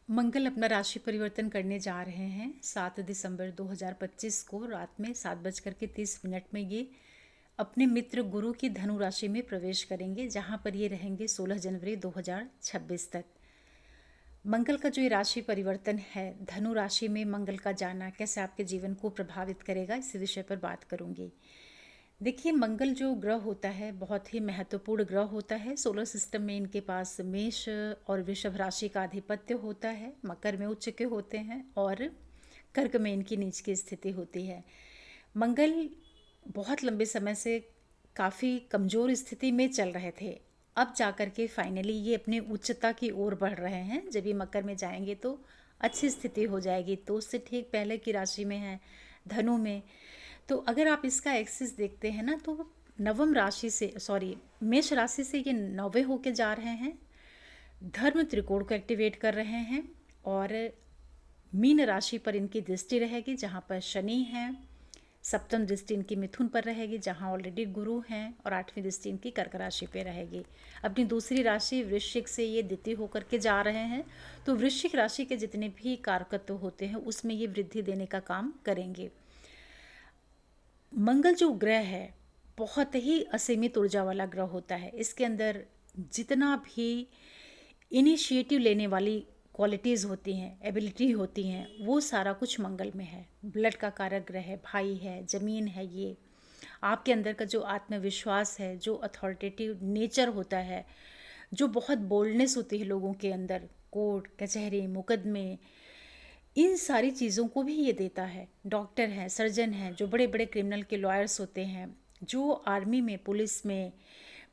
मंगल अपना राशि परिवर्तन करने जा रहे हैं 7 दिसंबर 2025 को रात में 7:30 में ये अपने मित्र गुरु की धनु राशि में प्रवेश करेंगे, जहां पर ये रहेंगे 16 जनवरी 2026 तक। मंगल का जो ये राशि परिवर्तन है, धनु राशि में मंगल का जाना कैसे आपके जीवन को प्रभावित करेगा, इस विषय पर बात करूंगी। देखिए, मंगल जो ग्रह होता है बहुत ही महत्वपूर्ण ग्रह होता है। सोलर सिस्टम में इनके पास मेष और वृषभ राशि का आधिपत्य होता है, मकर में उच्च के होते हैं और कर्क में इनकी नीच की स्थिति होती है। मंगल बहुत लंबे समय से काफ़ी कमज़ोर स्थिति में चल रहे थे, अब जाकर के फाइनली ये अपनी उच्चता की ओर बढ़ रहे हैं। जब ये मकर में जाएंगे तो अच्छी स्थिति हो जाएगी। तो उससे ठीक पहले की राशि में है धनु में। तो अगर आप इसका एक्सिस देखते हैं ना, तो नवम राशि से मेष राशि से ये नौवे होके जा रहे हैं, धर्म त्रिकोण को एक्टिवेट कर रहे हैं और मीन राशि पर इनकी दृष्टि रहेगी, जहाँ पर शनि है। सप्तम दृष्टि इनकी मिथुन पर रहेगी, जहाँ ऑलरेडी गुरु हैं, और आठवीं दृष्टि इनकी कर्क राशि पे रहेगी। अपनी दूसरी राशि वृश्चिक से ये द्वितीय होकर के जा रहे हैं, तो वृश्चिक राशि के जितने भी कारकत्व होते हैं उसमें ये वृद्धि देने का काम करेंगे। मंगल जो ग्रह है बहुत ही असीमित ऊर्जा वाला ग्रह होता है। इसके अंदर जितना भी इनिशिएटिव लेने वाली क्वालिटीज़ होती हैं, एबिलिटी होती हैं, वो सारा कुछ मंगल में है। ब्लड का कारक ग्रह है, भाई है, ज़मीन है। ये आपके अंदर का जो आत्मविश्वास है, जो अथॉरिटेटिव नेचर होता है, जो बहुत बोल्डनेस होती है लोगों के अंदर, कोर्ट कचहरी मुकदमे, इन सारी चीज़ों को भी ये देता है। डॉक्टर हैं, सर्जन हैं, जो बड़े बड़े क्रिमिनल के लॉयर्स होते हैं, जो आर्मी में पुलिस में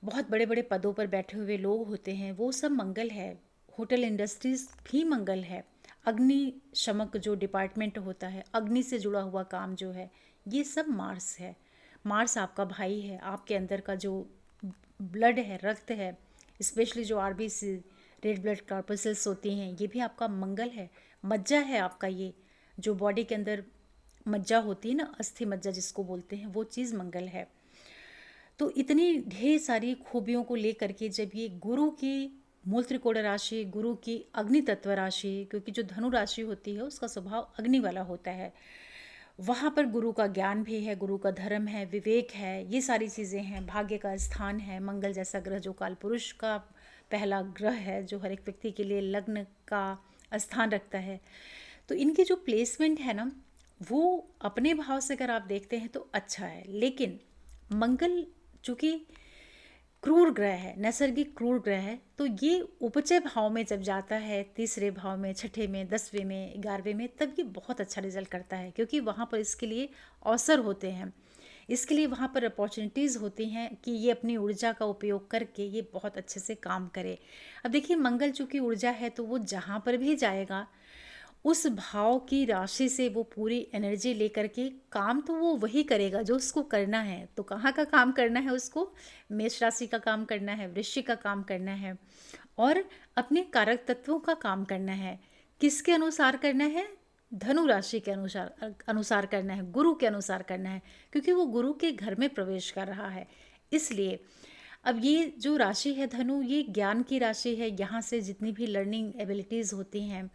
बहुत बड़े बड़े पदों पर बैठे हुए लोग होते हैं, वो सब मंगल है। होटल इंडस्ट्रीज भी मंगल है। अग्निशमक जो डिपार्टमेंट होता है, अग्नि से जुड़ा हुआ काम जो है, ये सब मार्स है। मार्स आपका भाई है। आपके अंदर का जो ब्लड है, रक्त है, स्पेशली जो आरबीसी रेड ब्लड कॉर्पसेल्स होती हैं, ये भी आपका मंगल है। मज्जा है आपका, ये जो बॉडी के अंदर मज्जा होती है ना, अस्थि मज्जा जिसको बोलते हैं, वो चीज़ मंगल है। तो इतनी ढेर सारी खूबियों को लेकर के जब ये गुरु की मूल त्रिकोण राशि, गुरु की अग्नि तत्व राशि, क्योंकि जो धनु राशि होती है उसका स्वभाव अग्नि वाला होता है, वहाँ पर गुरु का ज्ञान भी है, गुरु का धर्म है, विवेक है, ये सारी चीज़ें हैं। भाग्य का स्थान है। मंगल जैसा ग्रह जो काल पुरुष का पहला ग्रह है, जो हर एक व्यक्ति के लिए लग्न का स्थान रखता है। तो इनकी जो प्लेसमेंट है ना, वो अपने भाव से अगर आप देखते हैं तो अच्छा है। लेकिन मंगल चूँकि क्रूर ग्रह है, नैसर्गिक क्रूर ग्रह है, तो ये उपचय भाव में जब जाता है, तीसरे भाव में, छठे में, 10वें में, 11वें में, तब ये बहुत अच्छा रिजल्ट करता है, क्योंकि वहाँ पर इसके लिए अवसर होते हैं, इसके लिए वहाँ पर अपॉर्चुनिटीज़ होती हैं कि ये अपनी ऊर्जा का उपयोग करके ये बहुत अच्छे से काम करे। अब देखिए, मंगल चूँकि ऊर्जा है, तो वो जहाँ पर भी जाएगा उस भाव की राशि से वो पूरी एनर्जी लेकर के काम तो वो वही करेगा जो उसको करना है। तो कहाँ का काम करना है उसको? मेष राशि का काम करना है, वृश्चिक का काम करना है और अपने कारक तत्वों का काम करना है। किसके अनुसार करना है? धनु राशि के अनुसार अनुसार करना है, गुरु के अनुसार करना है, क्योंकि वो गुरु के घर में प्रवेश कर रहा है। इसलिए अब ये जो राशि है धनु, ये ज्ञान की राशि है। यहाँ से जितनी भी लर्निंग एबिलिटीज़ होती हैं,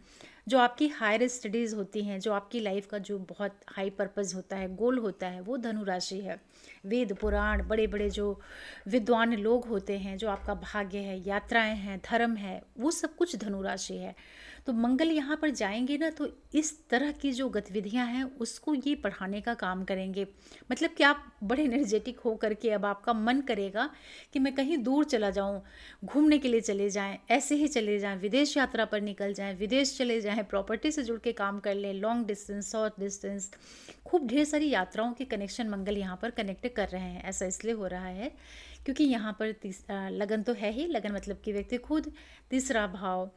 जो आपकी हायर स्टडीज़ होती हैं, जो आपकी लाइफ का जो बहुत हाई पर्पस होता है, गोल होता है, वो धनु राशि है। वेद पुराण, बड़े बड़े जो विद्वान लोग होते हैं, जो आपका भाग्य है, यात्राएं हैं, धर्म है, वो सब कुछ धनु राशि है। तो मंगल यहाँ पर जाएंगे ना, तो इस तरह की जो गतिविधियाँ हैं उसको ये बढ़ाने का काम करेंगे। मतलब कि आप बड़े एनर्जेटिक हो करके अब आपका मन करेगा कि मैं कहीं दूर चला जाऊँ, घूमने के लिए चले जाएं, ऐसे ही चले जाएं, विदेश यात्रा पर निकल जाएं, विदेश चले जाएं, प्रॉपर्टी से जुड़ के काम कर लें, लॉन्ग डिस्टेंस, शॉर्ट डिस्टेंस, खूब ढेर सारी यात्राओं के कनेक्शन मंगल यहाँ पर कनेक्ट कर रहे हैं। ऐसा इसलिए हो रहा है क्योंकि यहाँ पर लगन तो है ही, लगन मतलब कि व्यक्ति खुद, तीसरा भाव,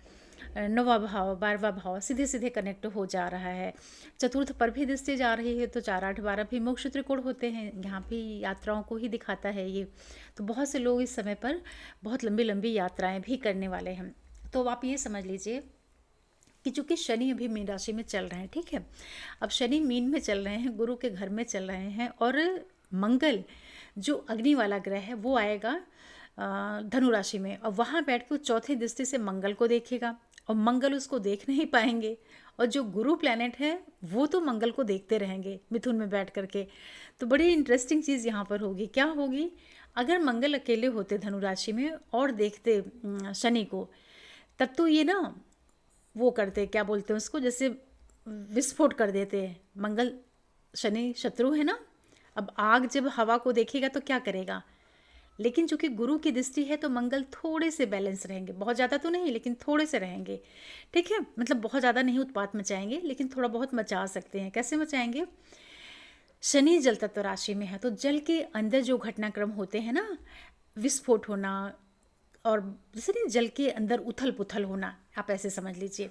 नौवा भाव, 12वां भाव सीधे सीधे कनेक्ट हो जा रहा है। चतुर्थ पर भी दृष्टि जा रही है, तो 4, 8, 12 भी मोक्ष त्रिकोण होते हैं, यहाँ भी यात्राओं को ही दिखाता है ये। तो बहुत से लोग इस समय पर बहुत लंबी लंबी यात्राएं भी करने वाले हैं। तो आप ये समझ लीजिए कि चूँकि शनि अभी मीन राशि में चल रहे हैं, ठीक है, अब शनि मीन में चल रहे हैं, गुरु के घर में चल रहे हैं, और मंगल जो अग्नि वाला ग्रह है वो आएगा धनु राशि में, और वहाँ बैठ के वो चौथी दृष्टि से मंगल को देखेगा। और मंगल उसको देख नहीं पाएंगे, और जो गुरु प्लैनेट है वो तो मंगल को देखते रहेंगे मिथुन में बैठ करके। तो बड़ी इंटरेस्टिंग चीज़ यहाँ पर होगी। क्या होगी, अगर मंगल अकेले होते धनु राशि में और देखते शनि को, तब तो ये ना वो करते, क्या बोलते हैं उसको, जैसे विस्फोट कर देते हैं। मंगल शनि शत्रु है ना, अब आग जब हवा को देखेगा तो क्या करेगा। लेकिन चूंकि गुरु की दृष्टि है तो मंगल थोड़े से बैलेंस रहेंगे, बहुत ज़्यादा तो नहीं लेकिन थोड़े से रहेंगे, ठीक है। मतलब बहुत ज़्यादा नहीं उत्पात मचाएंगे, लेकिन थोड़ा बहुत मचा सकते हैं। कैसे मचाएंगे, शनि जल तत्व राशि में है तो जल के अंदर जो घटनाक्रम होते हैं ना, विस्फोट होना, और जैसे नहीं जल के अंदर उथल पुथल होना, आप ऐसे समझ लीजिए।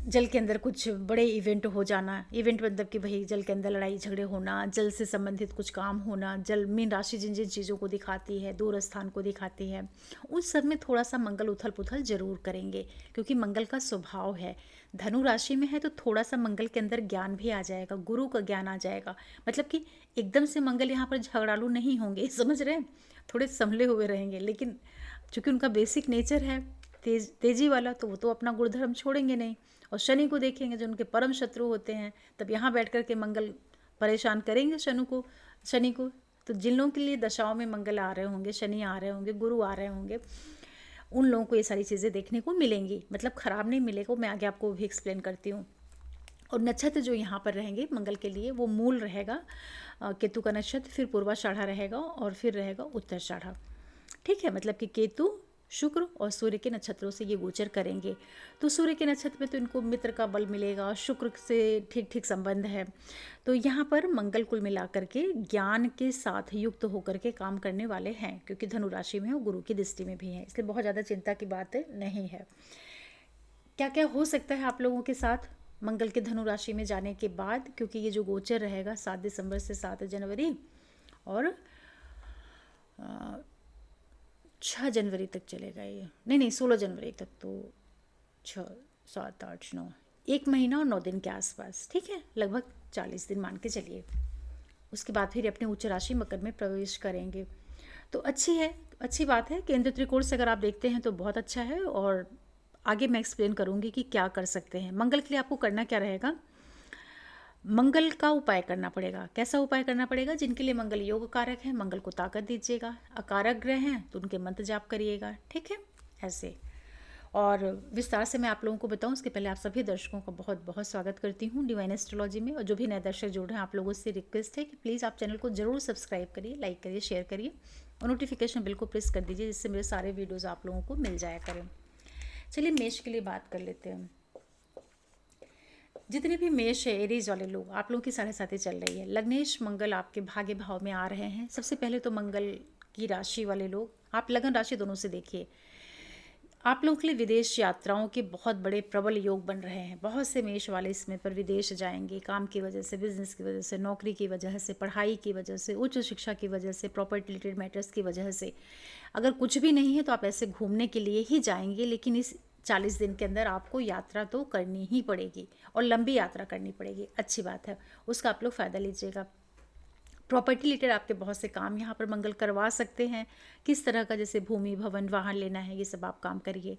जल के अंदर कुछ बड़े इवेंट हो जाना, इवेंट मतलब कि वही जल के अंदर लड़ाई झगड़े होना, जल से संबंधित कुछ काम होना। जल मीन राशि जिन जिन चीज़ों को दिखाती है, दूर स्थान को दिखाती है, उन सब में थोड़ा सा मंगल उथल पुथल जरूर करेंगे, क्योंकि मंगल का स्वभाव है। धनु राशि में है तो थोड़ा सा मंगल के अंदर ज्ञान भी आ जाएगा, गुरु का ज्ञान आ जाएगा। मतलब कि एकदम से मंगल यहाँ पर झगड़ालू नहीं होंगे, समझ रहे हैं, थोड़े संभले हुए रहेंगे। लेकिन चूँकि उनका बेसिक नेचर है तेजी वाला, तो वो तो अपना गुणधर्म छोड़ेंगे नहीं। और शनि को देखेंगे जो उनके परम शत्रु होते हैं, तब यहाँ बैठ कर के मंगल परेशान करेंगे शनि को। तो जिन लोगों के लिए दशाओं में मंगल आ रहे होंगे, शनि आ रहे होंगे, गुरु आ रहे होंगे, उन लोगों को ये सारी चीज़ें देखने को मिलेंगी। मतलब ख़राब नहीं मिलेगा, मैं आगे आपको भी एक्सप्लेन करती हूँ। और नक्षत्र जो यहाँ पर रहेंगे मंगल के लिए, वो मूल रहेगा केतु का नक्षत्र, फिर पूर्वाषाढ़ा रहेगा, और फिर रहेगा उत्तराषाढ़ा, ठीक है। मतलब कि केतु, शुक्र और सूर्य के नक्षत्रों से ये गोचर करेंगे। तो सूर्य के नक्षत्र में तो इनको मित्र का बल मिलेगा, शुक्र से ठीक ठीक संबंध है। तो यहाँ पर मंगल कुल मिलाकर के ज्ञान के साथ युक्त होकर के काम करने वाले हैं, क्योंकि धनु राशि में है और गुरु की दृष्टि में भी है, इसलिए बहुत ज़्यादा चिंता की बात नहीं है। क्या क्या हो सकता है आप लोगों के साथ मंगल के धनु राशि में जाने के बाद, क्योंकि ये जो गोचर रहेगा 7 दिसंबर से 7 जनवरी और 6 जनवरी तक चलेगा ये, नहीं 16 जनवरी तक, तो 6 7 8 9, 1 महीना और 9 दिन के आसपास, ठीक है, लगभग 40 दिन मान के चलिए। उसके बाद फिर अपने उच्च राशि मकर में प्रवेश करेंगे। तो अच्छी बात है। केंद्र त्रिकोण से अगर आप देखते हैं तो बहुत अच्छा है, और आगे मैं एक्सप्लेन करूँगी कि क्या कर सकते हैं। मंगल के लिए आपको करना क्या रहेगा, मंगल का उपाय करना पड़ेगा। कैसा उपाय करना पड़ेगा, जिनके लिए मंगल योग कारक है मंगल को ताकत दीजिएगा, अकारक ग्रह हैं तो उनके मंत्र जाप करिएगा, ठीक है, ऐसे। और विस्तार से मैं आप लोगों को बताऊं उसके पहले आप सभी दर्शकों का बहुत बहुत स्वागत करती हूं डिवाइन एस्ट्रोलॉजी में। और जो भी नए दर्शक जुड़ रहे हैं, आप लोगों से रिक्वेस्ट है कि प्लीज़ आप चैनल को जरूर सब्सक्राइब करिए, लाइक करिए, शेयर करिए, और नोटिफिकेशन बिल को प्रेस कर दीजिए, जिससे मेरे सारे वीडियोज़ आप लोगों को मिल जाया करें। चलिए मेष के लिए बात कर लेते हैं। जितने भी मेष है, एरीज वाले लोग, आप लोगों की साढ़े साथी चल रही है। लग्नेश मंगल आपके भाग्य भाव में आ रहे हैं। सबसे पहले तो मंगल की राशि वाले लोग, आप लगन राशि दोनों से देखिए, आप लोगों के लिए विदेश यात्राओं के बहुत बड़े प्रबल योग बन रहे हैं। बहुत से मेष वाले इसमें पर विदेश जाएंगे, काम की वजह से, बिजनेस की वजह से, नौकरी की वजह से, पढ़ाई की वजह से, उच्च शिक्षा की वजह से, प्रॉपर्टी रिलेटेड मैटर्स की वजह से। अगर कुछ भी नहीं है तो आप ऐसे घूमने के लिए ही जाएंगे, लेकिन इस 40 दिन के अंदर आपको यात्रा तो करनी ही पड़ेगी, और लंबी यात्रा करनी पड़ेगी। अच्छी बात है, उसका आप लोग फ़ायदा लीजिएगा। प्रॉपर्टी रिलेटेड आपके बहुत से काम यहाँ पर मंगल करवा सकते हैं। किस तरह का, जैसे भूमि, भवन, वाहन लेना है, ये सब आप काम करिए।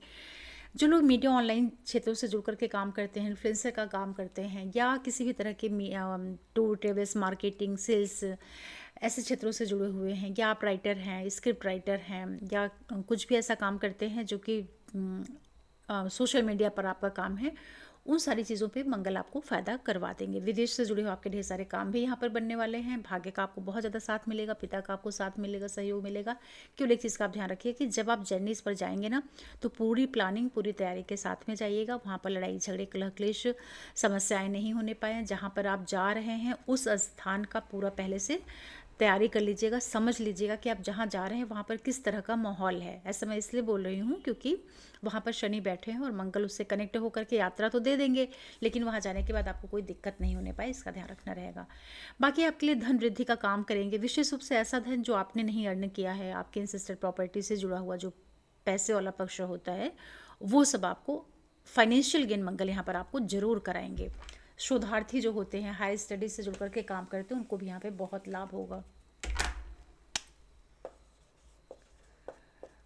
जो लोग मीडिया ऑनलाइन क्षेत्रों से जुड़ करके काम करते हैं, इन्फ्लुएंसर का काम करते हैं, या किसी भी तरह के टूर ट्रेवल्स, मार्केटिंग, सेल्स, ऐसे क्षेत्रों से जुड़े हुए हैं, या आप राइटर हैं, स्क्रिप्ट राइटर हैं, या कुछ भी ऐसा काम करते हैं जो कि सोशल मीडिया पर आपका काम है, उन सारी चीज़ों पे मंगल आपको फ़ायदा करवा देंगे। विदेश से जुड़े हुए आपके ढेर सारे काम भी यहाँ पर बनने वाले हैं। भाग्य का आपको बहुत ज़्यादा साथ मिलेगा, पिता का आपको साथ मिलेगा, सहयोग मिलेगा। केवल एक चीज़ का आप ध्यान रखिए कि जब आप जर्नीज पर जाएंगे ना, तो पूरी प्लानिंग, पूरी तैयारी के साथ में जाइएगा। वहाँ पर लड़ाई झगड़े, कलह क्लेश, समस्याएँ नहीं होने पाए। जहाँ पर आप जा रहे हैं उस स्थान का पूरा पहले से तैयारी कर लीजिएगा, समझ लीजिएगा कि आप जहाँ जा रहे हैं वहाँ पर किस तरह का माहौल है। ऐसा मैं इसलिए बोल रही हूँ क्योंकि वहाँ पर शनि बैठे हैं और मंगल उससे कनेक्ट होकर के यात्रा तो दे देंगे, लेकिन वहाँ जाने के बाद आपको कोई दिक्कत नहीं होने पाए, इसका ध्यान रखना रहेगा। बाकी आपके लिए धन वृद्धि का काम करेंगे, विशेष रूप से ऐसा धन जो आपने नहीं अर्न किया है, आपके इंसेस्टर प्रॉपर्टी से जुड़ा हुआ जो पैसे वाला पक्ष होता है, वो सब आपको फाइनेंशियल गेन मंगल यहाँ पर आपको जरूर कराएंगे। शोधार्थी जो होते हैं, हाई स्टडीज से जुड़ करके काम करते हैं, उनको भी यहाँ पे बहुत लाभ होगा।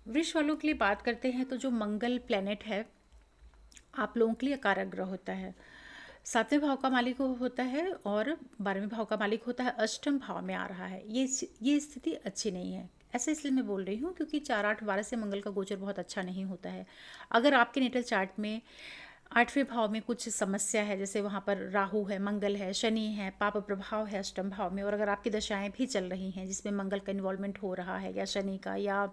वृष वालों के लिए बात करते हैं तो जो मंगल प्लैनेट है आप लोगों के लिए कारक ग्रह होता है। 7वें भाव का मालिक होता है और 12वें भाव का मालिक होता है, अष्टम भाव में आ रहा है। ये स्थिति अच्छी नहीं है। ऐसा इसलिए मैं बोल रही हूँ क्योंकि 4, 8, 12 से मंगल का गोचर बहुत अच्छा नहीं होता है। अगर आपके नेटल चार्ट में 8वें भाव में कुछ समस्या है, जैसे वहाँ पर राहु है, मंगल है, शनि है, पाप प्रभाव है अष्टम भाव में, और अगर आपकी दशाएं भी चल रही हैं जिसमें मंगल का इन्वॉल्वमेंट हो रहा है, या शनि का, या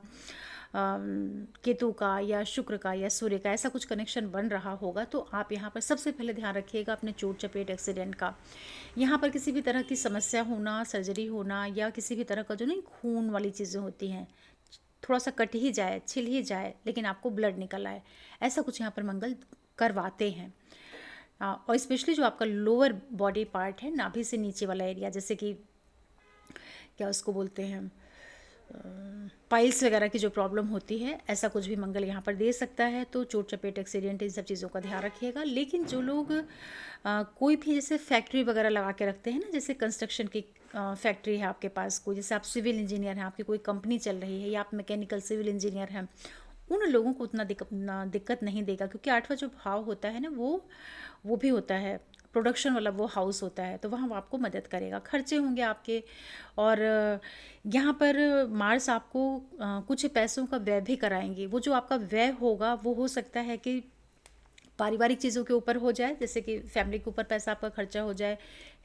केतु का, या शुक्र का, या सूर्य का, ऐसा कुछ कनेक्शन बन रहा होगा, तो आप यहाँ पर सबसे पहले ध्यान रखिएगा अपने चोट चपेट एक्सीडेंट का। यहाँ पर किसी भी तरह की समस्या होना, सर्जरी होना, या किसी भी तरह का जो नहीं खून वाली चीज़ें होती हैं, थोड़ा सा कट ही जाए, छिल ही जाए, लेकिन आपको ब्लड निकल आए, ऐसा कुछ यहाँ पर मंगल करवाते हैं। और स्पेशली जो आपका लोअर बॉडी पार्ट है, नाभि से नीचे वाला एरिया, जैसे कि क्या उसको बोलते हैं, पाइल्स वगैरह की जो प्रॉब्लम होती है, ऐसा कुछ भी मंगल यहाँ पर दे सकता है। तो चोट चपेट एक्सीडेंट इन सब चीज़ों का ध्यान रखिएगा। लेकिन जो लोग कोई भी जैसे फैक्ट्री वगैरह लगा के रखते हैं ना, जैसे कंस्ट्रक्शन की फैक्ट्री है आपके पास कोई, जैसे आप सिविल इंजीनियर हैं, आपकी कोई कंपनी चल रही है, या आप मैकेनिकल सिविल इंजीनियर हैं, उन लोगों को उतना दिक्कत नहीं देगा, क्योंकि 8वां जो भाव होता है ना, वो भी होता है प्रोडक्शन वाला, वो हाउस होता है, तो वहाँ वो आपको मदद करेगा। खर्चे होंगे आपके, और यहाँ पर मार्स आपको कुछ पैसों का व्यय भी कराएंगे। वो जो आपका व्यय होगा वो हो सकता है कि पारिवारिक चीज़ों के ऊपर हो जाए, जैसे कि फैमिली के ऊपर पैसा आपका खर्चा हो जाए,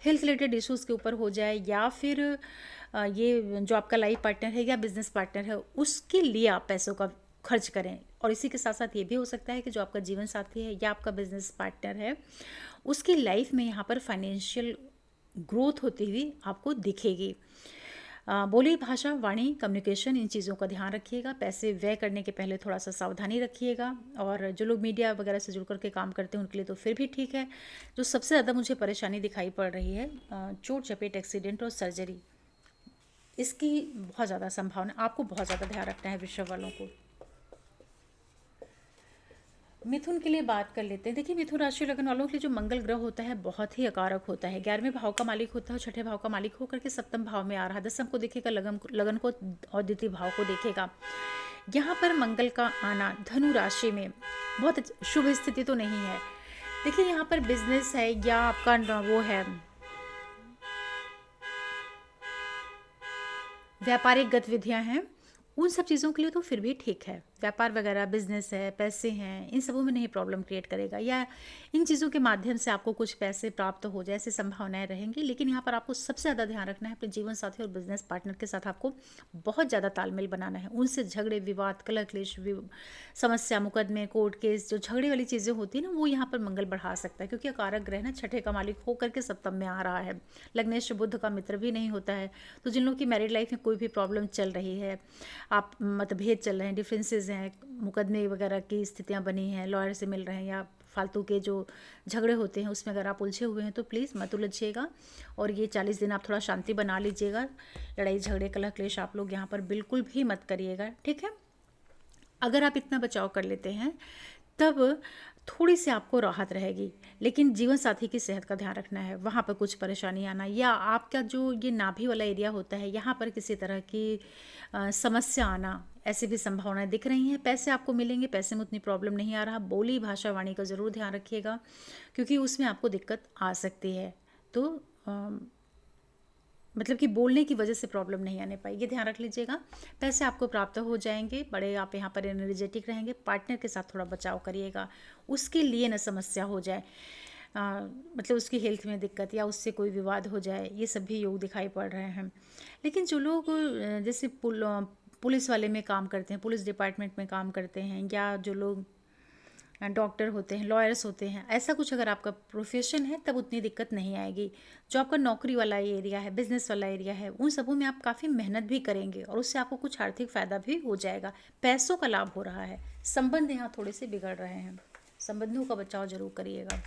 हेल्थ रिलेटेड इश्यूज़ के ऊपर हो जाए, या फिर ये जो आपका लाइफ पार्टनर है या बिजनेस पार्टनर है उसके लिए आप पैसों का खर्च करें। और इसी के साथ साथ ये भी हो सकता है कि जो आपका जीवन साथी है या आपका बिजनेस पार्टनर है, उसकी लाइफ में यहाँ पर फाइनेंशियल ग्रोथ होती हुई आपको दिखेगी। बोली भाषा, वाणी, कम्युनिकेशन, इन चीज़ों का ध्यान रखिएगा। पैसे व्यय करने के पहले थोड़ा सा सावधानी रखिएगा। और जो लोग मीडिया वगैरह से जुड़ करके काम करते हैं उनके लिए तो फिर भी ठीक है। जो सबसे ज़्यादा मुझे परेशानी दिखाई पड़ रही है, चोट चपेट एक्सीडेंट और सर्जरी, इसकी बहुत ज़्यादा संभावना, आपको बहुत ज़्यादा ध्यान रखना है विश्व वालों को। मिथुन के लिए बात कर लेते हैं। देखिए, मिथुन राशि लगन वालों के लिए जो मंगल ग्रह होता है बहुत ही अकारक होता है। 11वें भाव का मालिक होता है, 6ठे भाव का मालिक होकर के 7वें भाव में आ रहा है। 10वें को देखेगा, लगन को और द्वितीय भाव को देखेगा। यहाँ पर मंगल का आना धनु राशि में बहुत शुभ स्थिति तो नहीं है। देखिए, यहाँ पर बिजनेस है या आपका वो है व्यापारिक गतिविधियाँ हैं, उन सब चीज़ों के लिए तो फिर भी ठीक है। व्यापार वगैरह, बिजनेस है, पैसे हैं, इन सबों में नहीं प्रॉब्लम क्रिएट करेगा, या इन चीज़ों के माध्यम से आपको कुछ पैसे प्राप्त हो जाए, ऐसी संभावनाएं रहेंगी। लेकिन यहाँ पर आपको सबसे ज़्यादा ध्यान रखना है अपने जीवन साथी और बिजनेस पार्टनर के साथ आपको बहुत ज़्यादा तालमेल बनाना है। उनसे झगड़े, विवाद, कलह क्लेश, समस्या, मुकदमे, कोर्ट केस, जो झगड़े वाली चीज़ें होती है ना, वो यहाँ पर मंगल बढ़ा सकता है, क्योंकि अकारक ग्रह ना 6ठे का मालिक होकर के 7वें में आ रहा है। लग्नेश बुध का मित्र भी नहीं होता है। तो जिन लोगों की मैरिड लाइफ में कोई भी प्रॉब्लम चल रही है, आप मतभेद चल रहे हैं, डिफरेंसेस हैं, मुकदमे वगैरह की स्थितियां बनी हैं, लॉयर से मिल रहे हैं, या फालतू के जो झगड़े होते हैं उसमें अगर आप उलझे हुए हैं तो प्लीज़ मत उलझिएगा। और ये 40 दिन आप थोड़ा शांति बना लीजिएगा। लड़ाई झगड़े, कलह क्लेश आप लोग यहाँ पर बिल्कुल भी मत करिएगा, ठीक है। अगर आप इतना बचाव कर लेते हैं तब थोड़ी सी आपको राहत रहेगी। लेकिन जीवन साथी की सेहत का ध्यान रखना है, वहाँ पर कुछ परेशानी आना, या आपका जो ये नाभि वाला एरिया होता है यहाँ पर किसी तरह की समस्या आना, ऐसी भी संभावनाएं दिख रही हैं। पैसे आपको मिलेंगे, पैसे में उतनी प्रॉब्लम नहीं आ रहा। बोली भाषा वाणी का ज़रूर ध्यान रखिएगा, क्योंकि उसमें आपको दिक्कत आ सकती है। तो मतलब कि बोलने की वजह से प्रॉब्लम नहीं आने पाई, ये ध्यान रख लीजिएगा। पैसे आपको प्राप्त हो जाएंगे, बड़े आप यहाँ पर एनर्जेटिक रहेंगे। पार्टनर के साथ थोड़ा बचाव करिएगा, उसके लिए न समस्या हो जाए, मतलब उसकी हेल्थ में दिक्कत या उससे कोई विवाद हो जाए, ये सब भी योग दिखाई पड़ रहे हैं। लेकिन जो लोग जैसे पुलिस वाले में काम करते हैं, पुलिस डिपार्टमेंट में काम करते हैं, या जो लोग डॉक्टर होते हैं, लॉयर्स होते हैं, ऐसा कुछ अगर आपका प्रोफेशन है तब उतनी दिक्कत नहीं आएगी। जो आपका नौकरी वाला एरिया है, बिजनेस वाला एरिया है, उन सबों में आप काफ़ी मेहनत भी करेंगे और उससे आपको कुछ आर्थिक फ़ायदा भी हो जाएगा, पैसों का लाभ हो रहा है। संबंध यहाँ थोड़े से बिगड़ रहे हैं, संबंधों का बचाव जरूर करिएगा।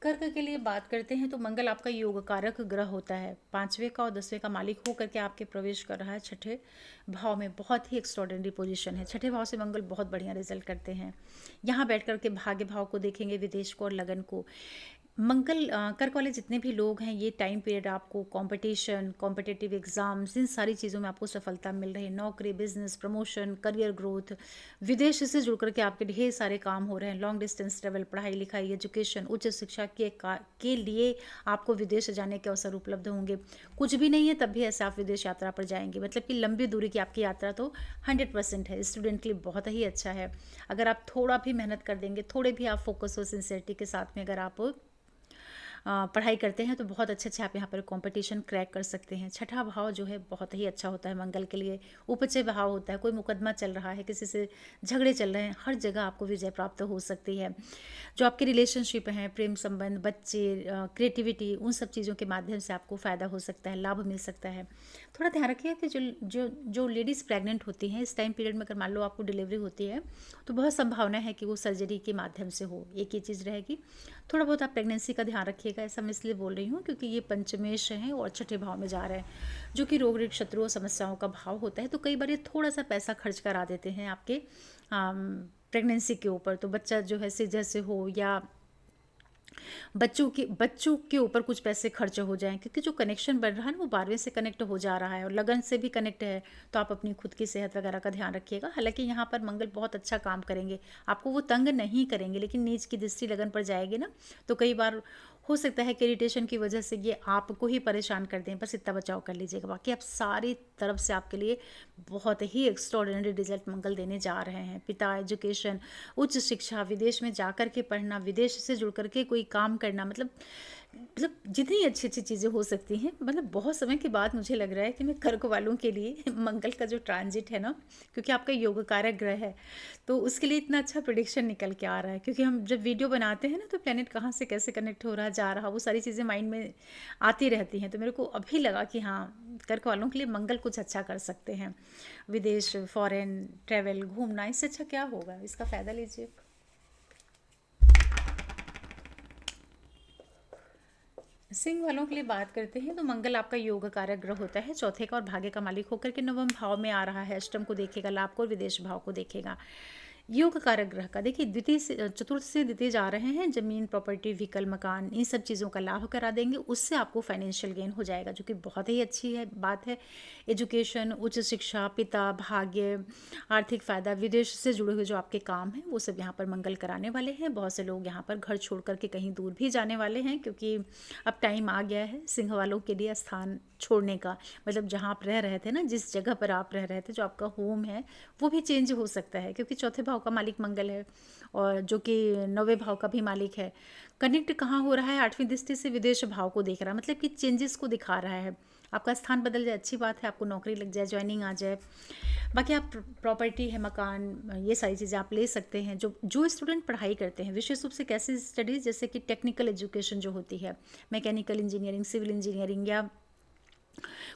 कर्क के लिए बात करते हैं तो मंगल आपका योग कारक ग्रह होता है। 5वें का और 10वें का मालिक होकर के आपके प्रवेश कर रहा है 6ठे भाव में। बहुत ही एक्स्ट्रॉर्डिनरी पोजीशन है। 6ठे भाव से मंगल बहुत बढ़िया रिजल्ट करते हैं। यहाँ बैठ करके भाग्य भाव को देखेंगे, विदेश को और लगन को। मंगल कर्क वाले जितने भी लोग हैं, ये टाइम पीरियड आपको कंपटीशन, कॉम्पिटिटिव एग्जाम्स, इन सारी चीज़ों में आपको सफलता मिल रही है। नौकरी, बिजनेस, प्रमोशन, करियर ग्रोथ, विदेश से जुड़ करके आपके ढेर सारे काम हो रहे हैं। लॉन्ग डिस्टेंस ट्रेवल, पढ़ाई लिखाई, एजुकेशन, उच्च शिक्षा के लिए आपको विदेश जाने के अवसर उपलब्ध होंगे। कुछ भी नहीं है तब भी ऐसे आप विदेश यात्रा पर जाएंगे, मतलब कि लंबी दूरी की आपकी यात्रा तो 100% है। स्टूडेंट के लिए बहुत ही अच्छा है। अगर आप थोड़ा भी मेहनत कर देंगे, थोड़े भी आप फोकस और सिंसियरिटी के साथ में अगर आप पढ़ाई करते हैं तो बहुत अच्छे अच्छे आप यहाँ पर कंपटीशन क्रैक कर सकते हैं। छठा भाव जो है बहुत ही अच्छा होता है मंगल के लिए। उपचय भाव होता है, कोई मुकदमा चल रहा है, किसी से झगड़े चल रहे हैं, हर जगह आपको विजय प्राप्त हो सकती है। जो आपके रिलेशनशिप हैं, प्रेम संबंध, बच्चे, क्रिएटिविटी, उन सब चीज़ों के माध्यम से आपको फ़ायदा हो सकता है, लाभ मिल सकता है। थोड़ा ध्यान रखिए कि जो जो जो लेडीज़ प्रेग्नेंट होती हैं, इस टाइम पीरियड में अगर मान लो आपको डिलीवरी होती है तो बहुत संभावना है कि वो सर्जरी के माध्यम से हो, एक ये चीज़ रहेगी। थोड़ा बहुत आप प्रेगनेंसी का ध्यान रखिएगा, ऐसा मैं इसलिए बोल रही हूँ क्योंकि ये पंचमेश हैं और छठे भाव में जा रहे हैं, जो कि रोग ऋण शत्रुओं समस्याओं का भाव होता है। तो कई बार ये थोड़ा सा पैसा खर्च करा देते हैं आपके प्रेगनेंसी के ऊपर। तो बच्चा जो है सीजर से हो या बच्चों के ऊपर कुछ पैसे खर्च हो जाएं, क्योंकि जो कनेक्शन बन रहा है ना वो 12वें से कनेक्ट हो जा रहा है और लगन से भी कनेक्ट है। तो आप अपनी खुद की सेहत वगैरह का ध्यान रखिएगा। हालांकि यहाँ पर मंगल बहुत अच्छा काम करेंगे, आपको वो तंग नहीं करेंगे, लेकिन नीच की दृष्टि लगन पर जाएगी ना, तो कई बार हो सकता है कि इरिटेशन की वजह से ये आपको ही परेशान कर दें। बस इतना बचाव कर लीजिएगा, बाकी आप सारी तरफ से आपके लिए बहुत ही एक्स्ट्रॉर्डिनरी रिजल्ट मंगल देने जा रहे हैं। पिता, एजुकेशन, उच्च शिक्षा, विदेश में जाकर के पढ़ना, विदेश से जुड़ करके कोई काम करना, मतलब जितनी अच्छी अच्छी चीज़ें हो सकती हैं। मतलब बहुत समय के बाद मुझे लग रहा है कि मैं कर्क वालों के लिए मंगल का जो ट्रांजिट है ना, क्योंकि आपका योग कारक ग्रह है, तो उसके लिए इतना अच्छा प्रिडिक्शन निकल के आ रहा है। क्योंकि हम जब वीडियो बनाते हैं ना तो प्लेनेट कहाँ से कैसे कनेक्ट हो रहा, जा रहा, वो सारी चीज़ें माइंड में आती रहती हैं। तो मेरे को अभी लगा कि हाँ, कर्क वालों के लिए मंगल कुछ अच्छा कर सकते हैं। विदेश, फॉरेन ट्रैवल, घूमना, इससे अच्छा क्या होगा, इसका फ़ायदा लीजिए। सिंह वालों के लिए बात करते हैं तो मंगल आपका योग कारक ग्रह होता है, चौथे का और भाग्य का मालिक होकर के नवम भाव में आ रहा है। अष्टम को देखेगा, लाभ को और विदेश भाव को देखेगा। योग कारक ग्रह का देखिए द्वितीय से चतुर्थ से द्वितीय जा रहे हैं, जमीन, प्रॉपर्टी, व्हीकल, मकान, इन सब चीज़ों का लाभ करा देंगे। उससे आपको फाइनेंशियल गेन हो जाएगा, जो कि बहुत ही अच्छी है बात है। एजुकेशन, उच्च शिक्षा, पिता, भाग्य, आर्थिक फ़ायदा, विदेश से जुड़े हुए जो आपके काम हैं वो सब यहाँ पर मंगल कराने वाले हैं। बहुत से लोग यहाँ पर घर छोड़ करके कहीं दूर भी जाने वाले हैं, क्योंकि अब टाइम आ गया है सिंह वालों के लिए स्थान छोड़ने का। मतलब जहाँ आप रह रहे थे ना, जिस जगह पर आप रह रहे थे, जो आपका होम है, वो भी चेंज हो सकता है, क्योंकि चौथे भाव का मालिक मंगल है और जो कि 9वें भाव का भी मालिक है। कनेक्ट कहाँ हो रहा है, 8वीं दृष्टि से विदेश भाव को देख रहा है, मतलब कि चेंजेस को दिखा रहा है। आपका स्थान बदल जाए, अच्छी बात है, आपको नौकरी लग जाए, ज्वाइनिंग आ जाए। बाकी आप प्रॉपर्टी है, मकान, ये सारी चीज़ें आप ले सकते हैं। जो जो स्टूडेंट पढ़ाई करते हैं, विशेष रूप से कैसी स्टडीज़, जैसे कि टेक्निकल एजुकेशन जो होती है, मैकेनिकल इंजीनियरिंग, सिविल इंजीनियरिंग, या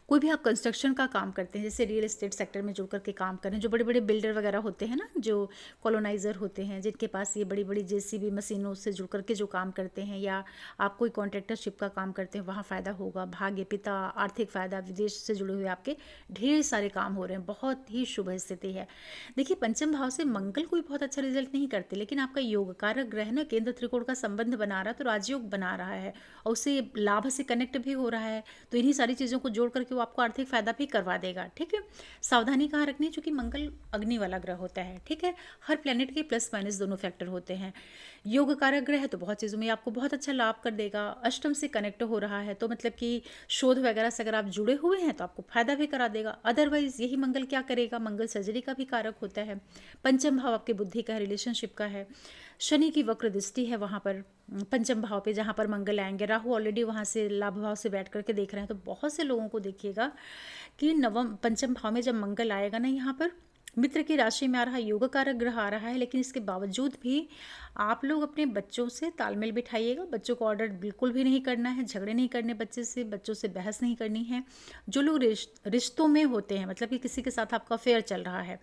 कोई भी आप कंस्ट्रक्शन का काम करते हैं, जैसे रियल एस्टेट सेक्टर में जुड़ करके काम करें, जो बड़े बड़े बिल्डर वगैरह होते हैं ना, जो कॉलोनाइज़र होते हैं, जिनके पास ये बड़ी बड़ी जेसीबी मशीनों से जुड़ करके जो काम करते हैं, या आप कोई कॉन्ट्रैक्टरशिप का काम करते हैं, वहाँ फ़ायदा होगा। भाग्य, पिता, आर्थिक फ़ायदा, विदेश से जुड़े हुए आपके ढेर सारे काम हो रहे हैं, बहुत ही शुभ स्थिति है। देखिए पंचम भाव से मंगल कोई बहुत अच्छा रिजल्ट नहीं करते, लेकिन आपका योग कारक ग्रह ना केंद्र त्रिकोण का संबंध बना रहा है, तो राजयोग बना रहा है और उससे लाभ से कनेक्ट भी हो रहा है। तो इन्हीं सारी चीज़ों को जोड़ करके वो आपको आर्थिक फायदा भी करवा देगा। ठीक है, सावधानी कहाँ रखनी है, चूंकि मंगल अग्नि वाला ग्रह होता है। ठीक है, हर प्लेनेट के प्लस माइनस दोनों फैक्टर होते हैं। योग कारक ग्रह है तो बहुत चीज़ों में आपको बहुत अच्छा लाभ कर देगा। अष्टम से कनेक्ट हो रहा है तो मतलब कि शोध वगैरह से अगर आप जुड़े हुए हैं तो आपको फायदा भी करा देगा। अदरवाइज यही मंगल क्या करेगा, मंगल सर्जरी का भी कारक होता है। पंचम भाव आपके बुद्धि का है, रिलेशनशिप का है। शनि की वक्र दृष्टि है वहाँ पर पंचम भाव पे, जहाँ पर मंगल आएंगे। राहु ऑलरेडी वहाँ से लाभ भाव से बैठ करके देख रहे हैं। तो बहुत से लोगों को देखिएगा कि नवम पंचम भाव में जब मंगल आएगा ना, यहाँ पर मित्र की राशि में आ रहा है, योग कारक ग्रह आ रहा है, लेकिन इसके बावजूद भी आप लोग अपने बच्चों से तालमेल बिठाइएगा। बच्चों को ऑर्डर बिल्कुल भी नहीं करना है, झगड़े नहीं करने बच्चों से बहस नहीं करनी है। जो लोग रिश्तों में होते हैं, मतलब कि किसी के साथ आपका अफेयर चल रहा है,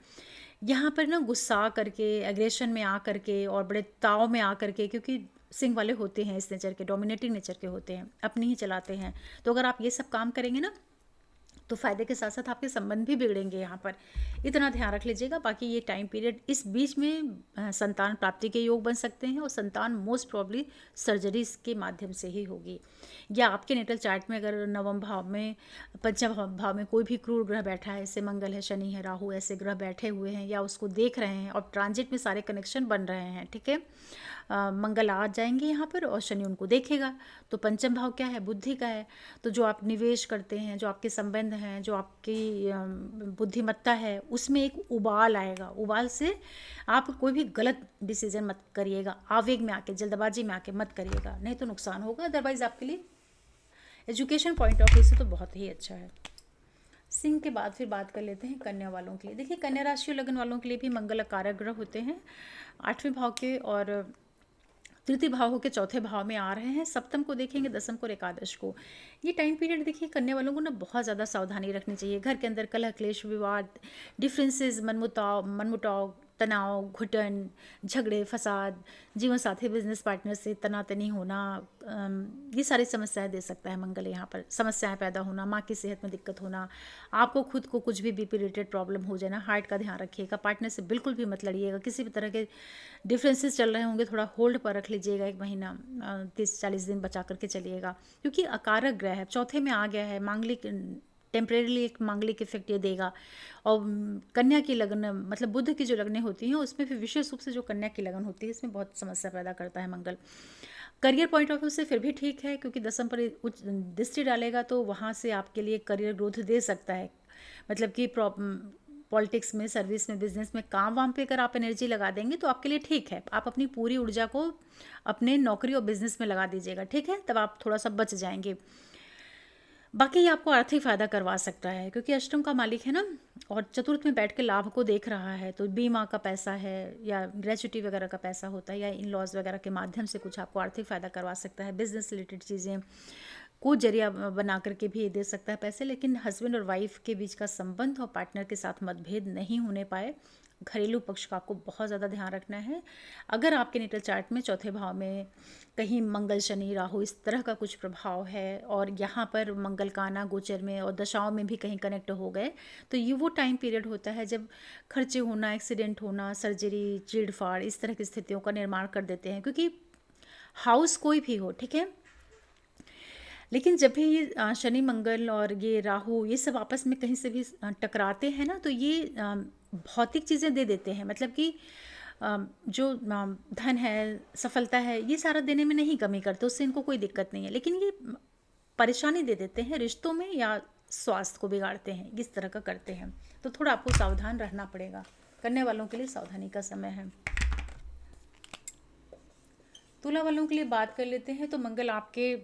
यहाँ पर ना गुस्सा करके, एग्रेशन में आ करके और बड़े ताव में आ करके, क्योंकि सिंह वाले होते हैं इस नेचर के, डोमिनेटिंग नेचर के होते हैं, अपनी ही चलाते हैं। तो अगर आप ये सब काम करेंगे ना तो फ़ायदे के साथ साथ आपके संबंध भी बिगड़ेंगे यहाँ पर, इतना ध्यान रख लीजिएगा। बाकी ये टाइम पीरियड इस बीच में संतान प्राप्ति के योग बन सकते हैं, और संतान मोस्ट प्रॉब्ली सर्जरीज के माध्यम से ही होगी। या आपके नेटल चार्ट में अगर नवम भाव में, पंचम भाव में कोई भी क्रूर ग्रह बैठा है, जैसे मंगल है, शनि है, राहु, ऐसे ग्रह बैठे हुए हैं या उसको देख रहे हैं और ट्रांजिट में सारे कनेक्शन बन रहे हैं, ठीक है, मंगल आ जाएंगे यहाँ पर और शनि उनको देखेगा। तो पंचम भाव क्या है? बुद्धि का है। तो जो आप निवेश करते हैं, जो आपके संबंध हैं, जो आपकी बुद्धिमत्ता है, उसमें एक उबाल आएगा। उबाल से आप कोई भी गलत डिसीजन मत करिएगा, आवेग में आके, जल्दबाजी में आके मत करिएगा, नहीं तो नुकसान होगा। अदरवाइज आपके लिए एजुकेशन पॉइंट ऑफ व्यू से तो बहुत ही अच्छा है। सिंह के बाद फिर बात कर लेते हैं कन्या वालों के लिए। देखिए, कन्या राशि और लग्न वालों के लिए भी मंगल कारक ग्रह होते हैं, 8वें भाव के और तृतीय भाव हो के चौथे भाव में आ रहे हैं। सप्तम को देखेंगे, दसम को और एकादश को। ये टाइम पीरियड देखिए, कन्या वालों को ना बहुत ज़्यादा सावधानी रखनी चाहिए। घर के अंदर कलह क्लेश, विवाद, डिफरेंसेस, मनमुटाव, तनाव, घुटन, झगड़े, फसाद, जीवन साथी, बिजनेस पार्टनर से तनातनी होना, ये सारी समस्याएं दे सकता है मंगल यहाँ पर। समस्याएं पैदा होना, माँ की सेहत में दिक्कत होना, आपको खुद को कुछ भी बीपी रिलेटेड प्रॉब्लम हो जाना, हार्ट का ध्यान रखिएगा। पार्टनर से बिल्कुल भी मत लड़िएगा। किसी भी तरह के डिफरेंसेस चल रहे होंगे, थोड़ा होल्ड पर रख लीजिएगा, 1 महीना 30-40 दिन बचा करके चलिएगा, क्योंकि अकारक ग्रह है, चौथे में आ गया है। मांगलिक टेम्परेरीली एक मांगलिक इफेक्ट ये देगा। और कन्या की लगन, मतलब बुध की जो लगनें होती हैं, उसमें फिर विशेष रूप से जो कन्या की लगन होती है, इसमें बहुत समस्या पैदा करता है मंगल। करियर पॉइंट ऑफ व्यू से फिर भी ठीक है, क्योंकि दसम पर उच्च दृष्टि डालेगा, तो वहाँ से आपके लिए करियर ग्रोथ दे सकता है। मतलब कि पॉलिटिक्स में, सर्विस में, बिजनेस में, काम वाम पे अगर आप एनर्जी लगा देंगे तो आपके लिए ठीक है। आप अपनी पूरी ऊर्जा को अपने नौकरी और बिजनेस में लगा दीजिएगा, ठीक है, तब आप थोड़ा सा बच जाएंगे। बाकी ये आपको आर्थिक फ़ायदा करवा सकता है, क्योंकि अष्टम का मालिक है ना, और चतुर्थ में बैठ के लाभ को देख रहा है। तो बीमा का पैसा है या ग्रेच्युटी वगैरह का पैसा होता है, या इन लॉज वगैरह के माध्यम से कुछ आपको आर्थिक फ़ायदा करवा सकता है। बिजनेस रिलेटेड चीज़ें को जरिया बना करके भी दे सकता है पैसे। लेकिन हस्बैंड और वाइफ के बीच का संबंध और पार्टनर के साथ मतभेद नहीं होने पाए, घरेलू पक्ष का आपको बहुत ज़्यादा ध्यान रखना है। अगर आपके नेटल चार्ट में चौथे भाव में कहीं मंगल, शनि, राहु, इस तरह का कुछ प्रभाव है, और यहाँ पर मंगल का आना गोचर में और दशाओं में भी कहीं कनेक्ट हो गए, तो ये वो टाइम पीरियड होता है जब खर्चे होना, एक्सीडेंट होना, सर्जरी, चीड़-फाड़, इस तरह की स्थितियों का निर्माण कर देते हैं। क्योंकि हाउस कोई भी हो, ठीक है, लेकिन जब भी ये शनि, मंगल और ये राहु, ये सब आपस में कहीं से भी टकराते हैं ना, तो ये भौतिक चीज़ें दे देते हैं। मतलब कि जो धन है, सफलता है, ये सारा देने में नहीं कमी करते, उससे इनको कोई दिक्कत नहीं है। लेकिन ये परेशानी दे देते हैं रिश्तों में, या स्वास्थ्य को बिगाड़ते हैं, इस तरह का करते हैं। तो थोड़ा आपको सावधान रहना पड़ेगा। करने वालों के लिए सावधानी का समय है। तुला वालों के लिए बात कर लेते हैं। तो मंगल आपके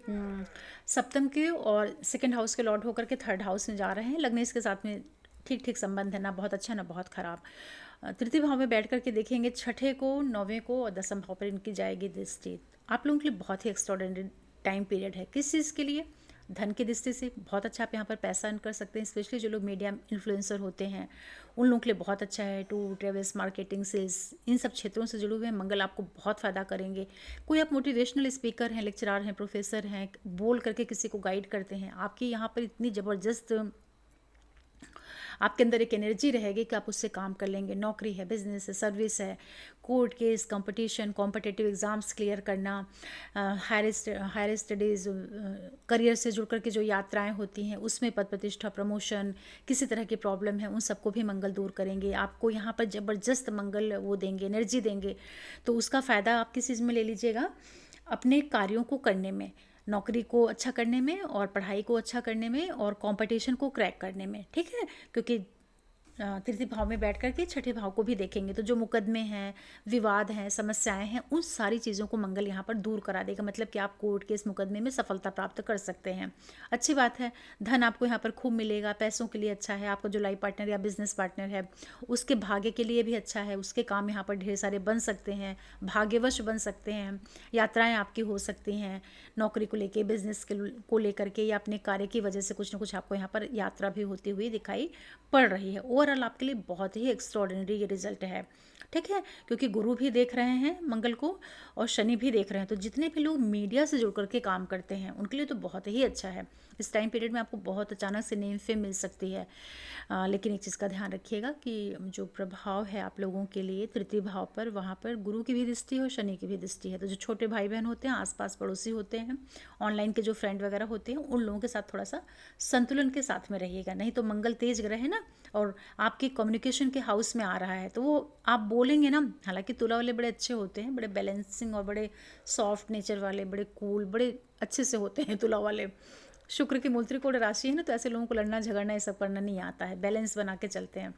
सप्तम के और सेकंड हाउस के लॉर्ड होकर के थर्ड हाउस में जा रहे हैं। लग्नेश के साथ में ठीक ठीक संबंध है, ना बहुत अच्छा ना बहुत खराब। तृतीय भाव में बैठ करके देखेंगे, छठे को, नौवें को और दसम भाव पर इनकी जाएगी दृष्टि। आप लोगों के लिए बहुत ही एक्स्ट्राऑर्डिनरी टाइम पीरियड है। किस चीज़ के लिए? धन की दृष्टि से बहुत अच्छा आप यहाँ पर पैसा अर्न कर सकते हैं। स्पेशली जो लोग मीडिया इन्फ्लुएंसर होते हैं, उन लोगों के लिए बहुत अच्छा है। टूर, ट्रेवल्स, मार्केटिंग, सेल्स, इन सब क्षेत्रों से जुड़े हुए हैं मंगल आपको बहुत फ़ायदा करेंगे। कोई आप मोटिवेशनल स्पीकर हैं, लेक्चरार हैं, प्रोफेसर हैं, बोल करके किसी को गाइड करते हैं, आपकी यहाँ पर इतनी ज़बरदस्त आपके अंदर एक एनर्जी रहेगी कि आप उससे काम कर लेंगे। नौकरी है, बिजनेस है, सर्विस है, court case, competition, competitive exams clear करना, हायर स्टडीज़, करियर से जुड़ कर के जो यात्राएं होती हैं, उसमें पद प्रतिष्ठा, प्रमोशन, किसी तरह की प्रॉब्लम है, उन सबको भी मंगल दूर करेंगे। आपको यहाँ पर ज़बरदस्त मंगल वो देंगे, एनर्जी देंगे। तो उसका फ़ायदा आप किस चीज़ में ले लीजिएगा? अपने कार्यों को करने में, नौकरी को अच्छा करने में, और पढ़ाई को अच्छा करने में, और कंपटीशन को क्रैक करने में, ठीक है। क्योंकि तृतीय भाव में बैठ करके छठे भाव को भी देखेंगे, तो जो मुकदमे हैं, विवाद हैं, समस्याएं हैं, उन सारी चीज़ों को मंगल यहाँ पर दूर करा देगा। मतलब कि आप कोर्ट केस, मुकदमे में सफलता प्राप्त कर सकते हैं। अच्छी बात है। धन आपको यहाँ पर खूब मिलेगा, पैसों के लिए अच्छा है। आपका जो लाइफ पार्टनर या बिजनेस पार्टनर है, उसके भाग्य के लिए भी अच्छा है। उसके काम यहाँ पर ढेर सारे बन सकते हैं, भाग्यवश बन सकते हैं। यात्राएं आपकी हो सकती हैं, नौकरी को लेके, बिजनेस को लेकर के, या अपने कार्य की वजह से कुछ ना कुछ आपको यहाँ पर यात्रा भी होती हुई दिखाई पड़ रही है। ओवरऑल आपके लिए बहुत ही एक्स्ट्रॉर्डिनरी ये रिजल्ट है, ठीक है। क्योंकि गुरु भी देख रहे हैं मंगल को, और शनि भी देख रहे हैं। तो जितने भी लोग मीडिया से जुड़ करके काम करते हैं, उनके लिए तो बहुत ही अच्छा है। इस टाइम पीरियड में आपको बहुत अचानक से नेम फेम मिल सकती है। लेकिन एक चीज़ का ध्यान रखिएगा कि जो प्रभाव है आप लोगों के लिए तृतीय भाव पर, वहाँ पर गुरु की भी दृष्टि है और शनि की भी दृष्टि है। तो जो छोटे भाई बहन होते हैं, आसपास पड़ोसी होते हैं, ऑनलाइन के जो फ्रेंड वगैरह होते हैं, उन लोगों के साथ थोड़ा सा संतुलन के साथ में रहिएगा। नहीं तो मंगल तेज ग्रह है ना, और आपके कम्युनिकेशन के हाउस में आ रहा है, तो वो आप बोलेंगे ना। हालांकि तुला वाले बड़े अच्छे होते हैं, बड़े बैलेंसिंग और बड़े सॉफ्ट नेचर वाले, बड़े कूल, बड़े अच्छे से होते हैं तुला वाले। शुक्र की मूल त्रिकोण राशि है ना, तो ऐसे लोगों को लड़ना झगड़ना ये सब करना नहीं आता है, बैलेंस बना के चलते हैं।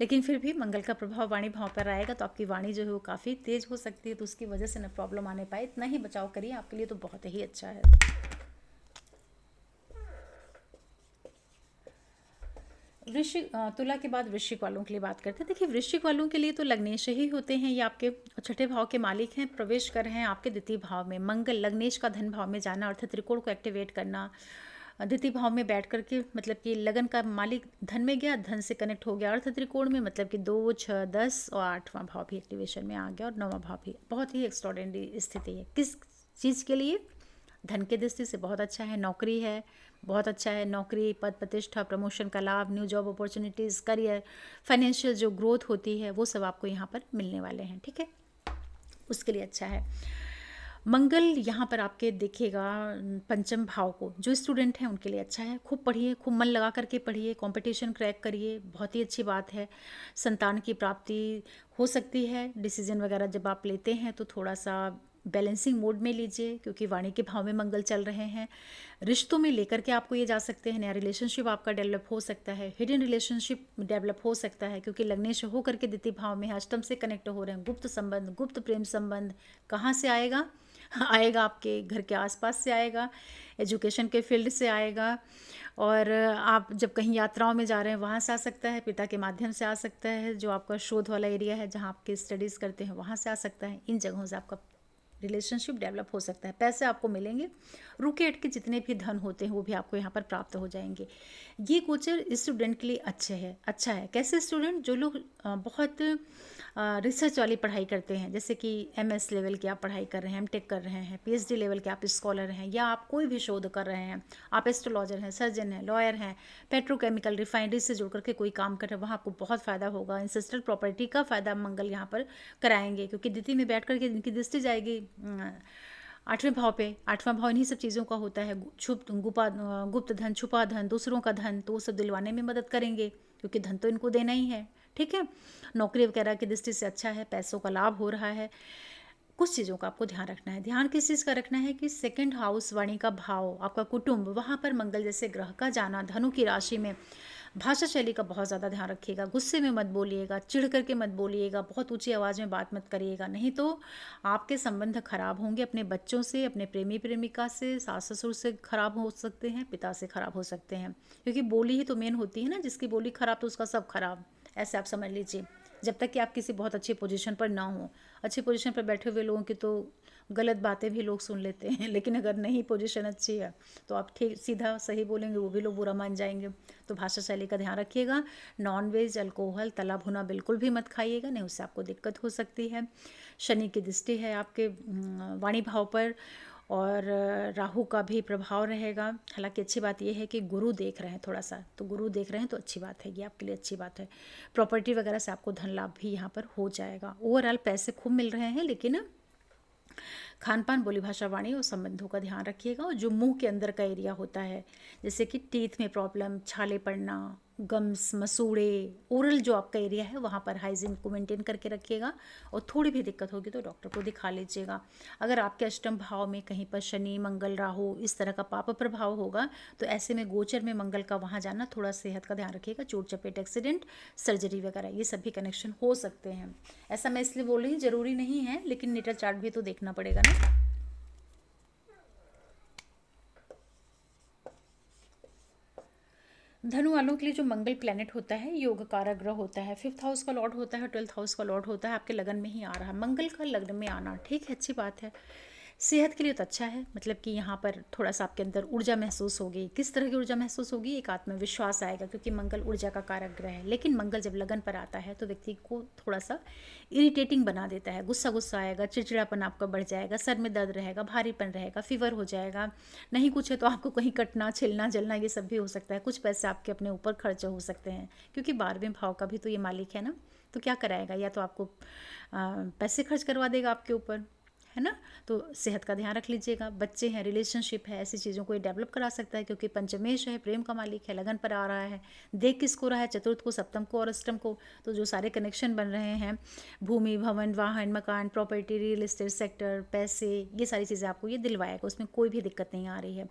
लेकिन फिर भी मंगल का प्रभाव वाणी भाव पर आएगा, तो आपकी वाणी जो है वो काफ़ी तेज हो सकती है, तो उसकी वजह से ना प्रॉब्लम आने पाए। इतना ही बचाव करिए, आपके लिए तो बहुत ही अच्छा है। वृश्चिक, तुला के बाद वृश्चिक वालों के लिए बात करते हैं। देखिए, वृश्चिक वालों के लिए तो लग्नेश ही होते हैं, ये आपके छठे भाव के मालिक हैं, प्रवेश कर रहे हैं आपके द्वितीय भाव में। मंगल लग्नेश का धन भाव में जाना, अर्थात त्रिकोण को एक्टिवेट करना। द्वितीय भाव में बैठ करके मतलब कि लगन का मालिक धन में गया, धन से कनेक्ट हो गया अर्थ त्रिकोण में, मतलब कि 2, 6, 10 और 8वां भाव भी एक्टिवेशन में आ गया, और 9वां भाव भी। बहुत ही एक्स्ट्रॉर्डिनरी स्थिति है। किस चीज़ के लिए? धन के दृष्टि से बहुत अच्छा है। नौकरी है, बहुत अच्छा है। नौकरी, पद प्रतिष्ठा, प्रमोशन का लाभ, new job opportunities, career, financial जो ग्रोथ होती है वो सब आपको यहाँ पर मिलने वाले हैं। ठीक है, उसके लिए अच्छा है। मंगल यहाँ पर आपके देखिएगा पंचम भाव को, जो स्टूडेंट हैं उनके लिए अच्छा है। खूब पढ़िए, खूब मन लगा करके पढ़िए, कंपटीशन क्रैक करिए, बहुत ही अच्छी बात है। संतान की प्राप्ति हो सकती है। डिसीजन वगैरह जब आप लेते हैं तो थोड़ा सा बैलेंसिंग मोड में लीजिए, क्योंकि वाणी के भाव में मंगल चल रहे हैं। रिश्तों में लेकर के आपको ये जा सकते हैं, नया रिलेशनशिप आपका डेवलप हो सकता है, हिडन रिलेशनशिप डेवलप हो सकता है, क्योंकि लग्नेश हो करके द्वितीय भाव में अष्टम से कनेक्ट हो रहे हैं। गुप्त संबंध, गुप्त प्रेम संबंध कहाँ से आएगा? आएगा आपके घर के आसपास से आएगा, एजुकेशन के फील्ड से आएगा, और आप जब कहीं यात्राओं में जा रहे हैं वहाँ से आ सकता है, पिता के माध्यम से आ सकता है, जो आपका शोध वाला एरिया है जहाँ आपके स्टडीज़ करते हैं वहाँ से आ सकता है। इन जगहों से आपका रिलेशनशिप डेवलप हो सकता है। पैसे आपको मिलेंगे, रुके अटके जितने भी धन होते हैं वो भी आपको यहाँ पर प्राप्त हो जाएंगे। ये गोचर स्टूडेंट के लिए अच्छा है। कैसे स्टूडेंट? जो लोग बहुत रिसर्च वाली पढ़ाई करते हैं, जैसे कि MS लेवल की आप पढ़ाई कर रहे हैं, MTech कर रहे हैं, PhD लेवल के आप स्कॉलर हैं, या आप कोई भी शोध कर रहे हैं, आप एस्ट्रोलॉजर हैं, सर्जन हैं, लॉयर हैं, पेट्रोकेमिकल रिफाइनरी से जुड़ करके कोई काम कर रहे हैं, वहाँ आपको बहुत फ़ायदा होगा। इंसेस्ट्रल प्रॉपर्टी का फ़ायदा मंगल यहाँ पर कराएंगे, क्योंकि द्वितीय में बैठ करके इनकी दृष्टि जाएगी 8वें भाव पे। 8वां भाव इन्हीं सब चीज़ों का होता है। गुप्त धन, छुपा धन, दूसरों का धन, तो वो सब दिलवाने में मदद करेंगे, क्योंकि धन तो इनको देना ही है। ठीक है, नौकरी वगैरह की दृष्टि से अच्छा है, पैसों का लाभ हो रहा है। कुछ चीज़ों का आपको ध्यान रखना है। ध्यान किस चीज़ का रखना है कि सेकंड हाउस वाणी का भाव, आपका कुटुंब, वहाँ पर मंगल जैसे ग्रह का जाना, धनु की राशि में। भाषा शैली का बहुत ज़्यादा ध्यान रखिएगा, गुस्से में मत बोलिएगा, चिढ़ करके मत बोलिएगा, बहुत ऊंची आवाज़ में बात मत करिएगा, नहीं तो आपके संबंध खराब होंगे अपने बच्चों से, अपने प्रेमी प्रेमिका से, सास ससुर से खराब हो सकते हैं, पिता से खराब हो सकते हैं, क्योंकि बोली ही तो मेन होती है ना। जिसकी बोली खराब तो उसका सब खराब, ऐसे आप समझ लीजिए। जब तक कि आप किसी बहुत अच्छी पोजीशन पर ना हो। अच्छी पोजीशन पर बैठे हुए लोगों की तो गलत बातें भी लोग सुन लेते हैं, लेकिन अगर नहीं पोजीशन अच्छी है तो आप ठीक सीधा सही बोलेंगे, वो भी लोग बुरा मान जाएंगे। तो भाषा शैली का ध्यान रखिएगा। नॉनवेज, अल्कोहल, तला भुना बिल्कुल भी मत खाइएगा, नहीं उससे आपको दिक्कत हो सकती है। शनि की दृष्टि है आपके वाणी भाव पर, और राहु का भी प्रभाव रहेगा। हालांकि अच्छी बात यह है कि गुरु देख रहे हैं थोड़ा सा, तो गुरु देख रहे हैं तो अच्छी बात है, ये आपके लिए अच्छी बात है। प्रॉपर्टी वगैरह से आपको धन लाभ भी यहाँ पर हो जाएगा। ओवरऑल पैसे खूब मिल रहे हैं, लेकिन खान पान, बोली भाषा, वाणी और संबंधों का ध्यान रखिएगा। और जो मुंह के अंदर का एरिया होता है, जैसे कि टीथ में प्रॉब्लम, छाले पड़ना, गम्स, मसूड़े, ओरल जो आपका एरिया है वहाँ पर हाइजीन को मेंटेन करके रखिएगा। और थोड़ी भी दिक्कत होगी तो डॉक्टर को दिखा लीजिएगा। अगर आपके अष्टम भाव में कहीं पर शनि, मंगल, राहु इस तरह का पाप प्रभाव होगा, तो ऐसे में गोचर में मंगल का वहाँ जाना, थोड़ा सेहत का ध्यान रखिएगा। चोट चपेट, एक्सीडेंट, सर्जरी वगैरह ये सब भी कनेक्शन हो सकते हैं। ऐसा मैं इसलिए बोल रही हूँ, ज़रूरी नहीं है, लेकिन नेटल चार्ट भी तो देखना पड़ेगा ना। धनु वालों के लिए जो मंगल प्लैनेट होता है, योग कारक ग्रह होता है, 5th हाउस का लॉर्ड होता है, 12th हाउस का लॉर्ड होता है, आपके लगन में ही आ रहा है। मंगल का लग्न में आना ठीक है, अच्छी बात है। सेहत के लिए तो अच्छा है, मतलब कि यहाँ पर थोड़ा सा आपके अंदर ऊर्जा महसूस होगी। किस तरह की ऊर्जा महसूस होगी? एक आत्मविश्वास आएगा, क्योंकि मंगल ऊर्जा का कारक ग्रह है। लेकिन मंगल जब लगन पर आता है तो व्यक्ति को थोड़ा सा इरिटेटिंग बना देता है, गुस्सा गुस्सा आएगा, चिड़चिड़ापन आपका बढ़ जाएगा, सर में दर्द रहेगा, भारीपन रहेगा, फीवर हो जाएगा, नहीं कुछ है तो आपको कहीं कटना, छिलना, जलना, ये सब भी हो सकता है। कुछ पैसे आपके अपने ऊपर खर्च हो सकते हैं, क्योंकि 12वें भाव का भी तो ये मालिक है ना। तो क्या कराएगा? या तो आपको पैसे खर्च करवा देगा आपके ऊपर, है ना। तो सेहत का ध्यान रख लीजिएगा। बच्चे हैं, रिलेशनशिप है, ऐसी चीज़ों को ये डेवलप करा सकता है, क्योंकि पंचमेश है, प्रेम का मालिक है, लगन पर आ रहा है। देख किसको रहा है? चतुर्थ को, सप्तम को और अष्टम को। तो जो सारे कनेक्शन बन रहे हैं, भूमि, भवन, वाहन, मकान, प्रॉपर्टी, रियल एस्टेट सेक्टर, पैसे, ये सारी चीज़ें आपको ये दिलवाएगा, उसमें कोई भी दिक्कत नहीं आ रही है।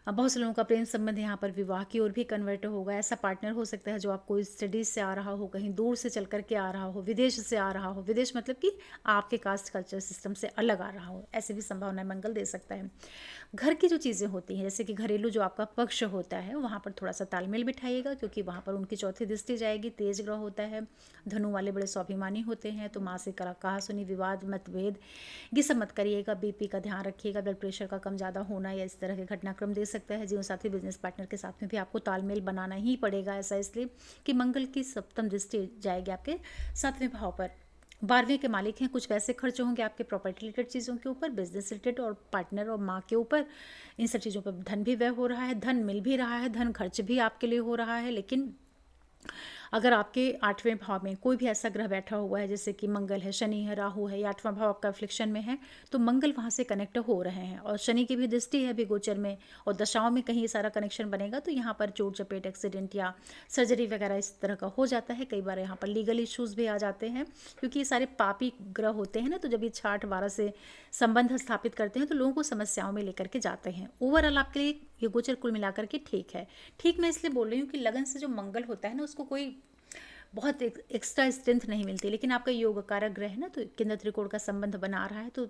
अब बहुत से लोगों का प्रेम संबंध यहाँ पर विवाह की ओर भी कन्वर्ट होगा। ऐसा पार्टनर हो सकता है जो आपको स्टडीज से आ रहा हो, कहीं दूर से चल करके आ रहा हो, विदेश से आ रहा हो। विदेश मतलब कि आपके कास्ट कल्चर सिस्टम से अलग आ रहा हो, ऐसी भी संभावनाएं मंगल दे सकता है। घर की जो चीज़ें होती हैं, जैसे कि घरेलू जो आपका पक्ष होता है, वहाँ पर थोड़ा सा तालमेल बिठाइएगा, क्योंकि वहाँ पर उनकी चौथी दृष्टि जाएगी। तेज ग्रह होता है, धनु वाले बड़े स्वाभिमानी होते हैं, तो माँ से कहा सुनी, विवाद, मतभेद, ये सब मत करिएगा। बीपी का ध्यान रखिएगा, ब्लड प्रेशर का कम ज़्यादा होना या इस तरह के घटनाक्रम दे सकता है। जीवन साथी, बिजनेस पार्टनर के साथ में भी आपको तालमेल बनाना ही पड़ेगा। ऐसा इसलिए कि मंगल की सप्तम दृष्टि जाएगी आपके 7वें भाव पर। 12वें के मालिक हैं। कुछ पैसे खर्च होंगे आपके प्रॉपर्टी रिलेटेड चीज़ों के ऊपर, बिजनेस रिलेटेड और पार्टनर और माँ के ऊपर। इन सब चीज़ों पर धन भी व्यय हो रहा है, धन मिल भी रहा है, धन खर्च भी आपके लिए हो रहा है। लेकिन अगर आपके 8वें भाव में कोई भी ऐसा ग्रह बैठा हुआ है, जैसे कि मंगल है, शनि है, राहु है, या 8वां भाव आपका अफ्लिक्शन में है, तो मंगल वहाँ से कनेक्ट हो रहे हैं। और शनि की भी दृष्टि है अभी गोचर में, और दशाओं में कहीं ये सारा कनेक्शन बनेगा, तो यहाँ पर चोट चपेट, एक्सीडेंट या सर्जरी वगैरह इस तरह का हो जाता है। कई बार यहाँ पर लीगल इश्यूज़ भी आ जाते हैं, क्योंकि ये सारे पापी ग्रह होते हैं ना। तो जब ये 6-8-12 से संबंध स्थापित करते हैं तो लोगों को समस्याओं में लेकर के जाते हैं। ओवरऑल आपके लिए ये गोचर कुल मिलाकर के ठीक है। ठीक मैं इसलिए बोल रही हूँ कि लगन से जो मंगल होता है ना, उसको कोई बहुत एक्स्ट्रा स्ट्रेंथ नहीं मिलती। लेकिन आपका योग कारक ग्रह है ना, तो केंद्र त्रिकोण का संबंध बना रहा है, तो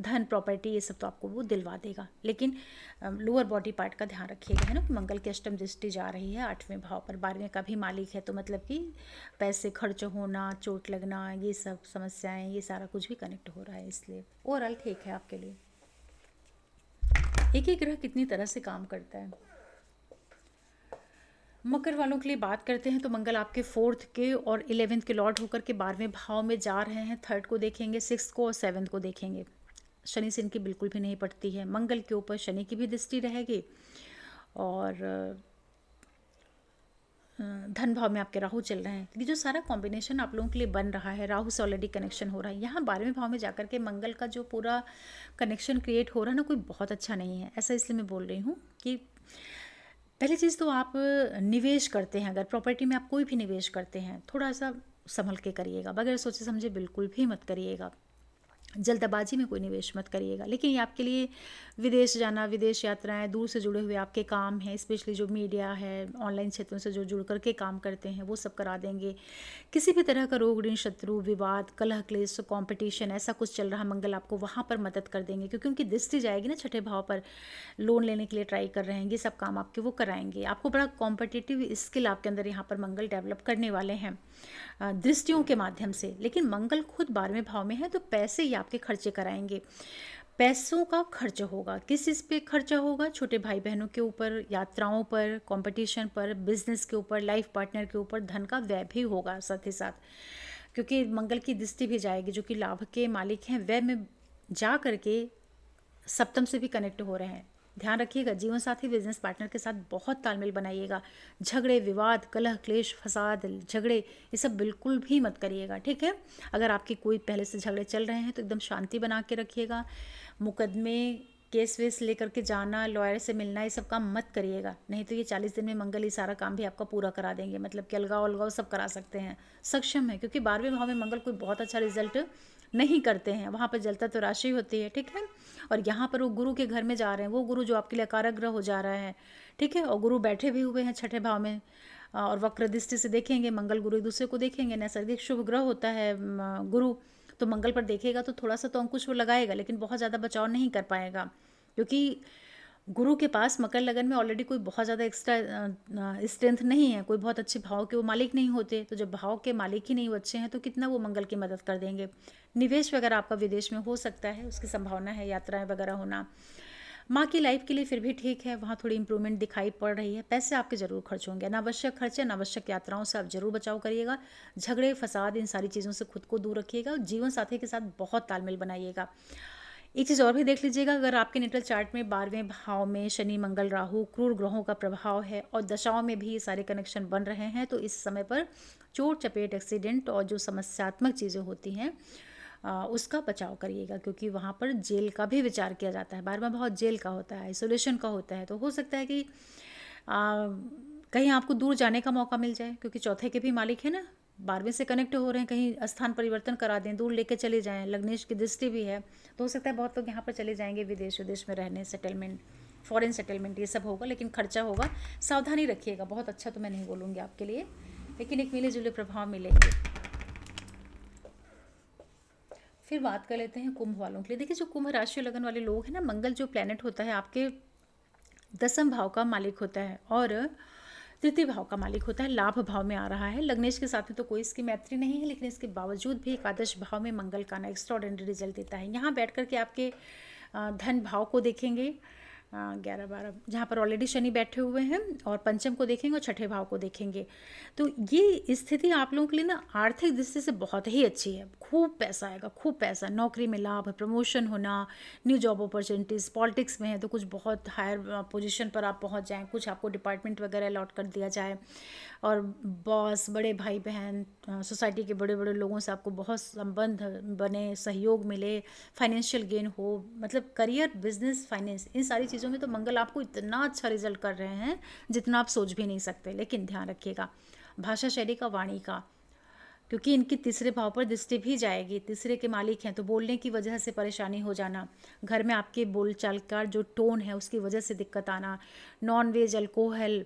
धन, प्रॉपर्टी, ये सब तो आपको वो दिलवा देगा। लेकिन लोअर बॉडी पार्ट का ध्यान रखिएगा, है ना। मंगल की अष्टम दृष्टि जा रही है 8वें भाव पर, 12वें का भी मालिक है, तो मतलब कि पैसे खर्च होना, चोट लगना, ये सब समस्याएं, ये सारा कुछ भी कनेक्ट हो रहा है। इसलिए ओवरऑल ठीक है आपके लिए। एक ही ग्रह कितनी तरह से काम करता है। मकर वालों के लिए बात करते हैं, तो मंगल आपके 4th के और 11th के लॉर्ड होकर के 12वें भाव में जा रहे हैं। 3rd को देखेंगे, 6th को और 7th को देखेंगे। शनि से इनकी बिल्कुल भी नहीं पड़ती है। मंगल के ऊपर शनि की भी दृष्टि रहेगी, और धन भाव में आपके राहु चल रहे हैं। ये जो सारा कॉम्बिनेशन आप लोगों के लिए बन रहा है, राहु से ऑलरेडी कनेक्शन हो रहा है। यहाँ 12वें भाव में जाकर के मंगल का जो पूरा कनेक्शन क्रिएट हो रहा है ना, कोई बहुत अच्छा नहीं है। ऐसा इसलिए मैं बोल रही हूँ कि पहली चीज़ तो आप निवेश करते हैं, अगर प्रॉपर्टी में आप कोई भी निवेश करते हैं, थोड़ा सा संभल के करिएगा, बगैर सोचे समझे बिल्कुल भी मत करिएगा। जल्दबाजी में कोई निवेश मत करिएगा। लेकिन ये आपके लिए विदेश जाना, विदेश यात्राएं, दूर से जुड़े हुए आपके काम हैं, स्पेशली जो मीडिया है, ऑनलाइन क्षेत्रों से जो जुड़ करके काम करते हैं, वो सब करा देंगे। किसी भी तरह का रोग, ऋण, शत्रु, विवाद, कलह, क्लेश, कंपटीशन, ऐसा कुछ चल रहा, मंगल आपको वहाँ पर मदद कर देंगे, क्योंकि उनकी दृष्टि जाएगी ना 6ठे भाव पर। लोन लेने के लिए ट्राई कर रहे हैं, ये सब काम आपके वो कराएंगे। आपको बड़ा कॉम्पिटिटिव स्किल आपके अंदर यहाँ पर मंगल डेवलप करने वाले हैं दृष्टियों के माध्यम से। लेकिन मंगल खुद 12वें भाव में है, तो पैसे ही आपके खर्चे कराएंगे। पैसों का खर्च होगा। किस चीज़ पे खर्चा होगा? छोटे भाई बहनों के ऊपर, यात्राओं पर, कंपटीशन पर, बिजनेस के ऊपर, लाइफ पार्टनर के ऊपर धन का व्यय भी होगा साथ ही साथ, क्योंकि मंगल की दृष्टि भी जाएगी, जो कि लाभ के मालिक हैं, व्यय में जा करके सप्तम से भी कनेक्ट हो रहे हैं। ध्यान रखिएगा, जीवन साथी, बिजनेस पार्टनर के साथ बहुत तालमेल बनाइएगा। झगड़े, विवाद, कलह, क्लेश, फसाद, झगड़े, ये सब बिल्कुल भी मत करिएगा, ठीक है। अगर आपके कोई पहले से झगड़े चल रहे हैं तो एकदम शांति बना के रखिएगा। मुकदमे, केस वेस लेकर के जाना, लॉयर से मिलना, ये सब काम मत करिएगा। नहीं तो ये 40 दिन में मंगल ये सारा काम भी आपका पूरा करा देंगे, मतलब कि अलगाव अलगाव सब करा सकते हैं, सक्षम है। क्योंकि 12वें भाव में मंगल कोई बहुत अच्छा रिजल्ट नहीं करते हैं, वहाँ पर जलता तो राशि होती है, ठीक है। और यहाँ पर वो गुरु के घर में जा रहे हैं, वो गुरु जो आपके लिए कारक ग्रह हो जा रहा है, ठीक है। और गुरु बैठे भी हुए हैं 6ठे भाव में, और वक्र दृष्टि से देखेंगे, मंगल गुरु एक दूसरे को देखेंगे। नैसर्गिक शुभ ग्रह होता है गुरु, तो मंगल पर देखेगा तो थोड़ा सा तो अंकुश वो लगाएगा, लेकिन बहुत ज़्यादा बचाव नहीं कर पाएगा, क्योंकि गुरु के पास मकर लगन में ऑलरेडी कोई बहुत ज़्यादा एक्स्ट्रा स्ट्रेंथ नहीं है, कोई बहुत अच्छे भाव के वो मालिक नहीं होते, तो जब भाव के मालिक ही नहीं वो अच्छे हैं तो कितना वो मंगल की मदद कर देंगे। निवेश वगैरह आपका विदेश में हो सकता है, उसकी संभावना है, यात्राएं वगैरह होना। माँ की लाइफ के लिए फिर भी ठीक है, वहाँ थोड़ी इंप्रूवमेंट दिखाई पड़ रही है। पैसे आपके जरूर खर्च होंगे, अनावश्यक खर्चे, अनावश्यक यात्राओं से आप जरूर बचाव करिएगा। झगड़े फसाद इन सारी चीज़ों से खुद को दूर रखिएगा। जीवन साथी के साथ बहुत तालमेल बनाइएगा। एक चीज़ और भी देख लीजिएगा, अगर आपके नेटल चार्ट में 12वें भाव में शनि मंगल राहु क्रूर ग्रहों का प्रभाव है और दशाओं में भी ये सारे कनेक्शन बन रहे हैं, तो इस समय पर चोट चपेट एक्सीडेंट और जो समस्यात्मक चीज़ें होती हैं उसका बचाव करिएगा, क्योंकि वहाँ पर जेल का भी विचार किया जाता है। 12वां भाव जेल का होता है, आइसोलेशन का होता है, तो हो सकता है कि कहीं आपको दूर जाने का मौका मिल जाए, क्योंकि चौथे के भी मालिक है ना, 12वें से कनेक्ट हो रहे हैं, कहीं स्थान परिवर्तन करा दें, दूर लेके चले जाएं। लग्नेश की दृष्टि भी है, तो हो सकता है बहुत लोग यहाँ पर चले जाएंगे विदेश विदेश में रहने, सेटलमेंट, फॉरेन सेटलमेंट, ये सब होगा, लेकिन खर्चा होगा, सावधानी रखिएगा। बहुत अच्छा तो मैं नहीं बोलूँगी आपके लिए, लेकिन एक मिले जुले प्रभाव मिलेंगे। फिर बात कर लेते हैं कुंभ वालों के लिए। देखिए, जो कुंभ राशि लगन वाले लोग हैं ना, मंगल जो प्लैनेट होता है आपके 10वें भाव का मालिक होता है और तृतीय भाव का मालिक होता है, लाभ भाव में आ रहा है। लग्नेश के साथ में तो कोई इसकी मैत्री नहीं है, लेकिन इसके बावजूद भी एकादश भाव में मंगल का ना एक्स्ट्राऑर्डिनरी रिजल्ट देता है। यहाँ बैठ करके आपके धन भाव को देखेंगे 11-12, जहाँ पर ऑलरेडी शनि बैठे हुए हैं, और पंचम को देखेंगे और छठे भाव को देखेंगे। तो ये स्थिति आप लोगों के लिए ना आर्थिक दृष्टि से बहुत ही अच्छी है। खूब पैसा आएगा, खूब पैसा, नौकरी में लाभ, प्रमोशन होना, न्यू जॉब अपॉर्चुनिटीज़, पॉलिटिक्स में है तो कुछ बहुत हायर पोजीशन पर आप पहुंच जाएं, कुछ आपको डिपार्टमेंट वगैरह अलॉट कर दिया जाए, और बॉस, बड़े भाई बहन, सोसाइटी के बड़े बड़े लोगों से आपको बहुत संबंध बने, सहयोग मिले, फाइनेंशियल गेन हो, मतलब करियर, बिजनेस, फाइनेंस, इन सारी चीज़ों में तो मंगल आपको इतना अच्छा रिजल्ट कर रहे हैं जितना आप सोच भी नहीं सकते। लेकिन ध्यान रखिएगा भाषा शैली का, वाणी का, क्योंकि इनकी तीसरे भाव पर दृष्टि भी जाएगी, तीसरे के मालिक हैं, तो बोलने की वजह से परेशानी हो जाना, घर में आपके बोलचाल का जो टोन है उसकी वजह से दिक्कत आना, नॉन वेज, अल्कोहल,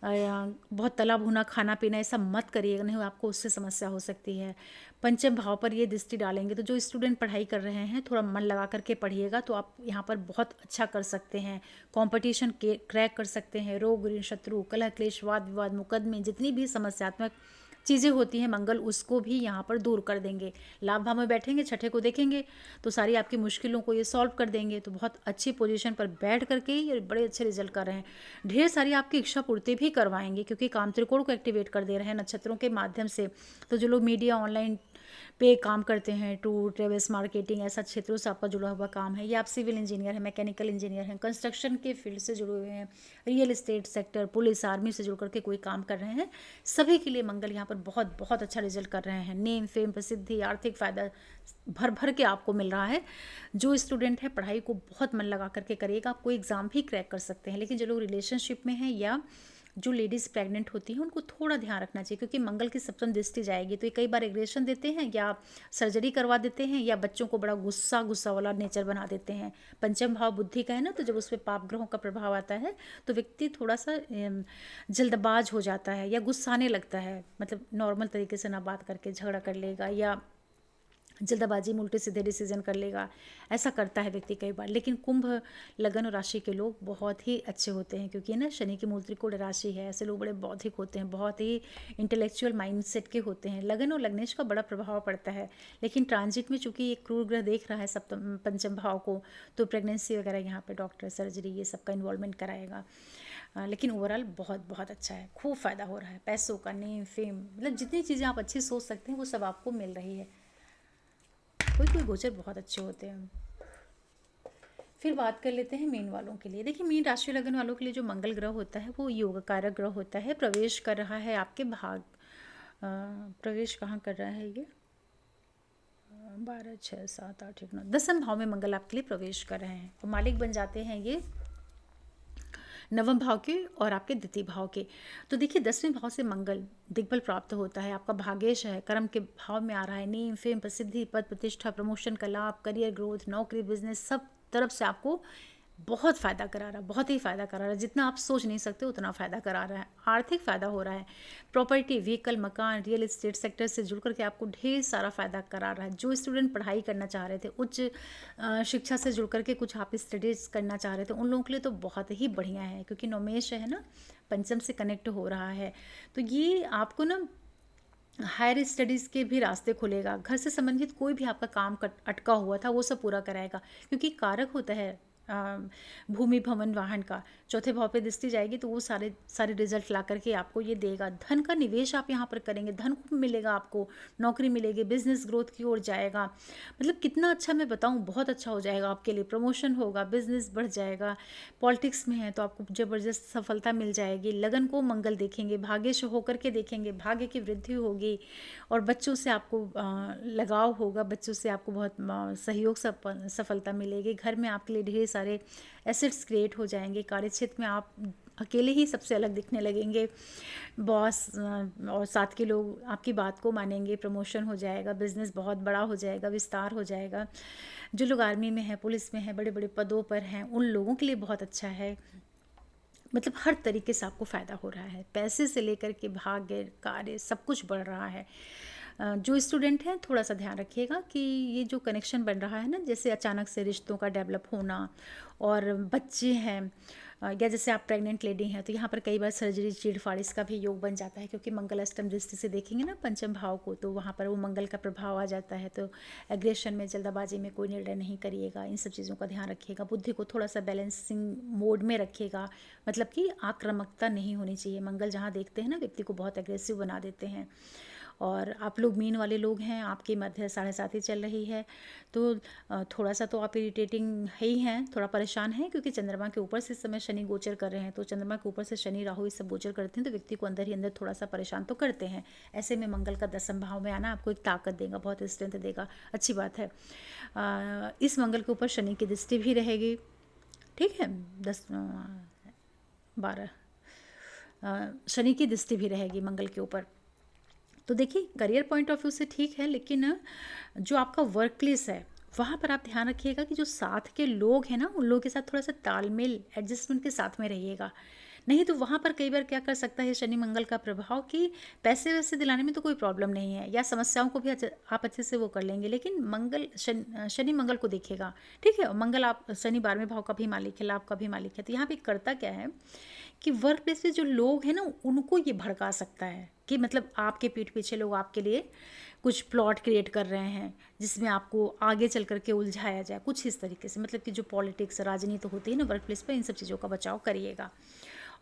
बहुत तला भुना खाना पीना, ऐसा मत करिएगा, नहीं आपको उससे समस्या हो सकती है। पंचम भाव पर ये दृष्टि डालेंगे, तो जो स्टूडेंट पढ़ाई कर रहे हैं थोड़ा मन लगा करके पढ़िएगा, तो आप यहाँ पर बहुत अच्छा कर सकते हैं, कंपटीशन के क्रैक कर सकते हैं। रोग, ऋण, शत्रु, कलह, क्लेश, वाद विवाद, मुकदमे, जितनी भी समस्यात्मक चीज़ें होती हैं, मंगल उसको भी यहाँ पर दूर कर देंगे। लाभ भाव में बैठेंगे, छठे को देखेंगे, तो सारी आपकी मुश्किलों को ये सॉल्व कर देंगे। तो बहुत अच्छी पोजीशन पर बैठ करके ये बड़े अच्छे रिजल्ट कर रहे हैं। ढेर सारी आपकी इच्छा पूर्ति भी करवाएंगे, क्योंकि काम त्रिकोण को एक्टिवेट कर दे रहे हैं नक्षत्रों के माध्यम से। तो जो लोग मीडिया, ऑनलाइन पे काम करते हैं, टूर, ट्रेवल्स, मार्केटिंग, ऐसा क्षेत्रों से आपका जुड़ा हुआ काम है, या आप सिविल इंजीनियर हैं, मैकेनिकल इंजीनियर हैं, कंस्ट्रक्शन के फील्ड से जुड़े हुए हैं, real estate sector, police, army से जुड़ करके कोई काम कर रहे हैं, सभी के लिए मंगल यहाँ पर बहुत बहुत अच्छा रिजल्ट कर रहे हैं। नेम, फेम, प्रसिद्धि, आर्थिक फायदा भर भर के आपको मिल रहा है। जो स्टूडेंट है पढ़ाई को बहुत मन लगा करके करिएगा, आप कोई एग्ज़ाम भी क्रैक कर सकते हैं। लेकिन जो लोग रिलेशनशिप में हैं या जो लेडीज़ प्रेग्नेंट होती हैं उनको थोड़ा ध्यान रखना चाहिए, क्योंकि मंगल की सप्तम दृष्टि जाएगी, तो ये कई बार एग्रेशन देते हैं या सर्जरी करवा देते हैं, या बच्चों को बड़ा गुस्सा गुस्सा वाला नेचर बना देते हैं। पंचम भाव बुद्धि का है ना, तो जब उस पर पाप ग्रहों का प्रभाव आता है तो व्यक्ति थोड़ा सा जल्दबाज हो जाता है या गुस्साने लगता है, मतलब नॉर्मल तरीके से ना बात करके झगड़ा कर लेगा, या जल्दबाजी में उल्टे सीधे डिसीजन कर लेगा, ऐसा करता है व्यक्ति कई बार। लेकिन कुंभ लगन और राशि के लोग बहुत ही अच्छे होते हैं, क्योंकि ना शनि की मूल त्रिकोण राशि है, ऐसे लोग बड़े बौद्धिक होते हैं, बहुत ही इंटेलेक्चुअल माइंडसेट के होते हैं। लगन और लग्नेश का बड़ा प्रभाव पड़ता है, लेकिन ट्रांजिट में चूंकि ये क्रूर ग्रह देख रहा है सप्तम पंचम भाव को, तो प्रेगनेंसी वगैरह यहाँ पे डॉक्टर, सर्जरी, ये सब का इन्वॉल्वमेंट कराएगा। लेकिन ओवरऑल बहुत बहुत अच्छा है, खूब फ़ायदा हो रहा है, पैसों का, नेम, फेम, मतलब जितनी चीज़ें आप अच्छी सोच सकते हैं वो सब आपको मिल रही है। कोई कोई गोचर बहुत अच्छे होते हैं। फिर बात कर लेते हैं मीन वालों के लिए। देखिए, मीन राशि लगन वालों के लिए जो मंगल ग्रह होता है वो योग कारक ग्रह होता है, प्रवेश कर रहा है आपके भाग, प्रवेश कहाँ कर रहा है ये, 12, 6, 7, 8, 9, 10वें भाव में मंगल आपके लिए प्रवेश कर रहे हैं, और मालिक बन जाते हैं ये 9वें भाव के और आपके द्वितीय भाव के। तो देखिए, 10वें भाव से मंगल दिग्बल प्राप्त होता है, आपका भाग्येश है, कर्म के भाव में आ रहा है, नेम, फेम, प्रसिद्धि, पद प्रतिष्ठा, प्रमोशन का लाभ, करियर ग्रोथ, नौकरी, बिजनेस, सब तरफ से आपको बहुत फ़ायदा करा रहा है, बहुत ही फ़ायदा करा रहा है, जितना आप सोच नहीं सकते उतना फ़ायदा करा रहा है। आर्थिक फ़ायदा हो रहा है, प्रॉपर्टी, व्हीकल, मकान, रियल एस्टेट सेक्टर से जुड़ कर के आपको ढेर सारा फ़ायदा करा रहा है। जो स्टूडेंट पढ़ाई करना चाह रहे थे, उच्च शिक्षा से जुड़ कर के कुछ आप स्टडीज़ करना चाह रहे थे, उन लोगों के लिए तो बहुत ही बढ़िया है, क्योंकि नवमेश है ना, पंचम से कनेक्ट हो रहा है। तो ये आपको ना हायर स्टडीज़ के भी रास्ते खुलेगा। घर से संबंधित कोई भी आपका काम अटका हुआ था वो सब पूरा कराएगा, क्योंकि कारक होता है भूमि, भवन, वाहन का। चौथे भाव पे दृष्टि जाएगी तो वो सारे सारे रिजल्ट ला करके आपको ये देगा। धन का निवेश आप यहाँ पर करेंगे, धन खूब मिलेगा आपको, नौकरी मिलेगी, बिजनेस ग्रोथ की ओर जाएगा। मतलब कितना अच्छा मैं बताऊँ, बहुत अच्छा हो जाएगा आपके लिए। प्रमोशन होगा, बिजनेस बढ़ जाएगा। पॉलिटिक्स में है तो आपको ज़बरदस्त सफलता मिल जाएगी। लगन को मंगल देखेंगे, भाग्य से होकर के देखेंगे, भाग्य की वृद्धि होगी। और बच्चों से आपको लगाव होगा, बच्चों से आपको बहुत सहयोग, सफलता मिलेगी। घर में आपके लिए ढेर सारे एसेट्स क्रिएट हो जाएंगे। कार्यक्षेत्र में आप अकेले ही सबसे अलग दिखने लगेंगे। बॉस और साथ के लोग आपकी बात को मानेंगे, प्रमोशन हो जाएगा, बिजनेस बहुत बड़ा हो जाएगा, विस्तार हो जाएगा। जो लोग आर्मी में हैं, पुलिस में हैं, बड़े बड़े पदों पर हैं, उन लोगों के लिए बहुत अच्छा है। मतलब हर तरीके से आपको फ़ायदा हो रहा है, पैसे से लेकर के भाग्य, कार्य, सब कुछ बढ़ रहा है। जो स्टूडेंट हैं थोड़ा सा ध्यान रखिएगा कि ये जो कनेक्शन बन रहा है ना, जैसे अचानक से रिश्तों का डेवलप होना, और बच्चे हैं, या जैसे आप प्रेग्नेंट लेडी हैं तो यहाँ पर कई बार सर्जरी, चीड़-फाड़ इसका भी योग बन जाता है, क्योंकि मंगल अष्टम दृष्टि से देखेंगे ना पंचम भाव को, तो वहाँ पर वो मंगल का प्रभाव आ जाता है। तो एग्रेशन में, जल्दबाजी में कोई निर्णय नहीं करिएगा, इन सब चीज़ों का ध्यान रखिएगा। बुद्धि को थोड़ा सा बैलेंसिंग मोड में रखिएगा, मतलब कि आक्रामकता नहीं होनी चाहिए। मंगल जहाँ देखते हैं ना, व्यक्ति को बहुत एग्रेसिव बना देते हैं। और आप लोग मीन वाले लोग हैं, आपकी मध्य 7:30 ही चल रही है, तो थोड़ा सा तो आप इरिटेटिंग है ही हैं, थोड़ा परेशान हैं, क्योंकि चंद्रमा के ऊपर से इस समय शनि गोचर कर रहे हैं। तो चंद्रमा के ऊपर से शनि, राहु ये सब गोचर करते हैं, तो व्यक्ति को अंदर ही अंदर थोड़ा सा परेशान तो करते हैं। ऐसे में मंगल का 10वें भाव में आना आपको एक ताकत देगा, बहुत स्ट्रेंथ देगा, अच्छी बात है। इस मंगल के ऊपर शनि की दृष्टि भी रहेगी, ठीक है, 12 शनि की दृष्टि भी रहेगी मंगल के ऊपर। तो देखिए, करियर पॉइंट ऑफ व्यू से ठीक है, लेकिन जो आपका वर्क प्लेस है वहाँ पर आप ध्यान रखिएगा कि जो साथ के लोग हैं ना, उन लोगों के साथ थोड़ा सा तालमेल, एडजस्टमेंट के साथ में रहिएगा। नहीं तो वहाँ पर कई बार क्या कर सकता है शनि मंगल का प्रभाव, कि पैसे वैसे दिलाने में तो कोई प्रॉब्लम नहीं है, या समस्याओं को भी आप अच्छे से वो कर लेंगे, लेकिन मंगल शनि मंगल को देखिएगा, ठीक है। और मंगल आप शनि 12वें भाव का भी मालिक है, लाभ का भी मालिक है। तो यहाँ पे करता क्या है कि वर्क प्लेस पे जो लोग हैं ना, उनको ये भड़का सकता है कि मतलब आपके पीठ पीछे लोग आपके लिए कुछ प्लॉट क्रिएट कर रहे हैं, जिसमें आपको आगे चल करके उलझाया जाए, कुछ इस तरीके से। मतलब कि जो पॉलिटिक्स, राजनीति होती है ना वर्क प्लेस पर, इन सब चीज़ों का बचाव करिएगा।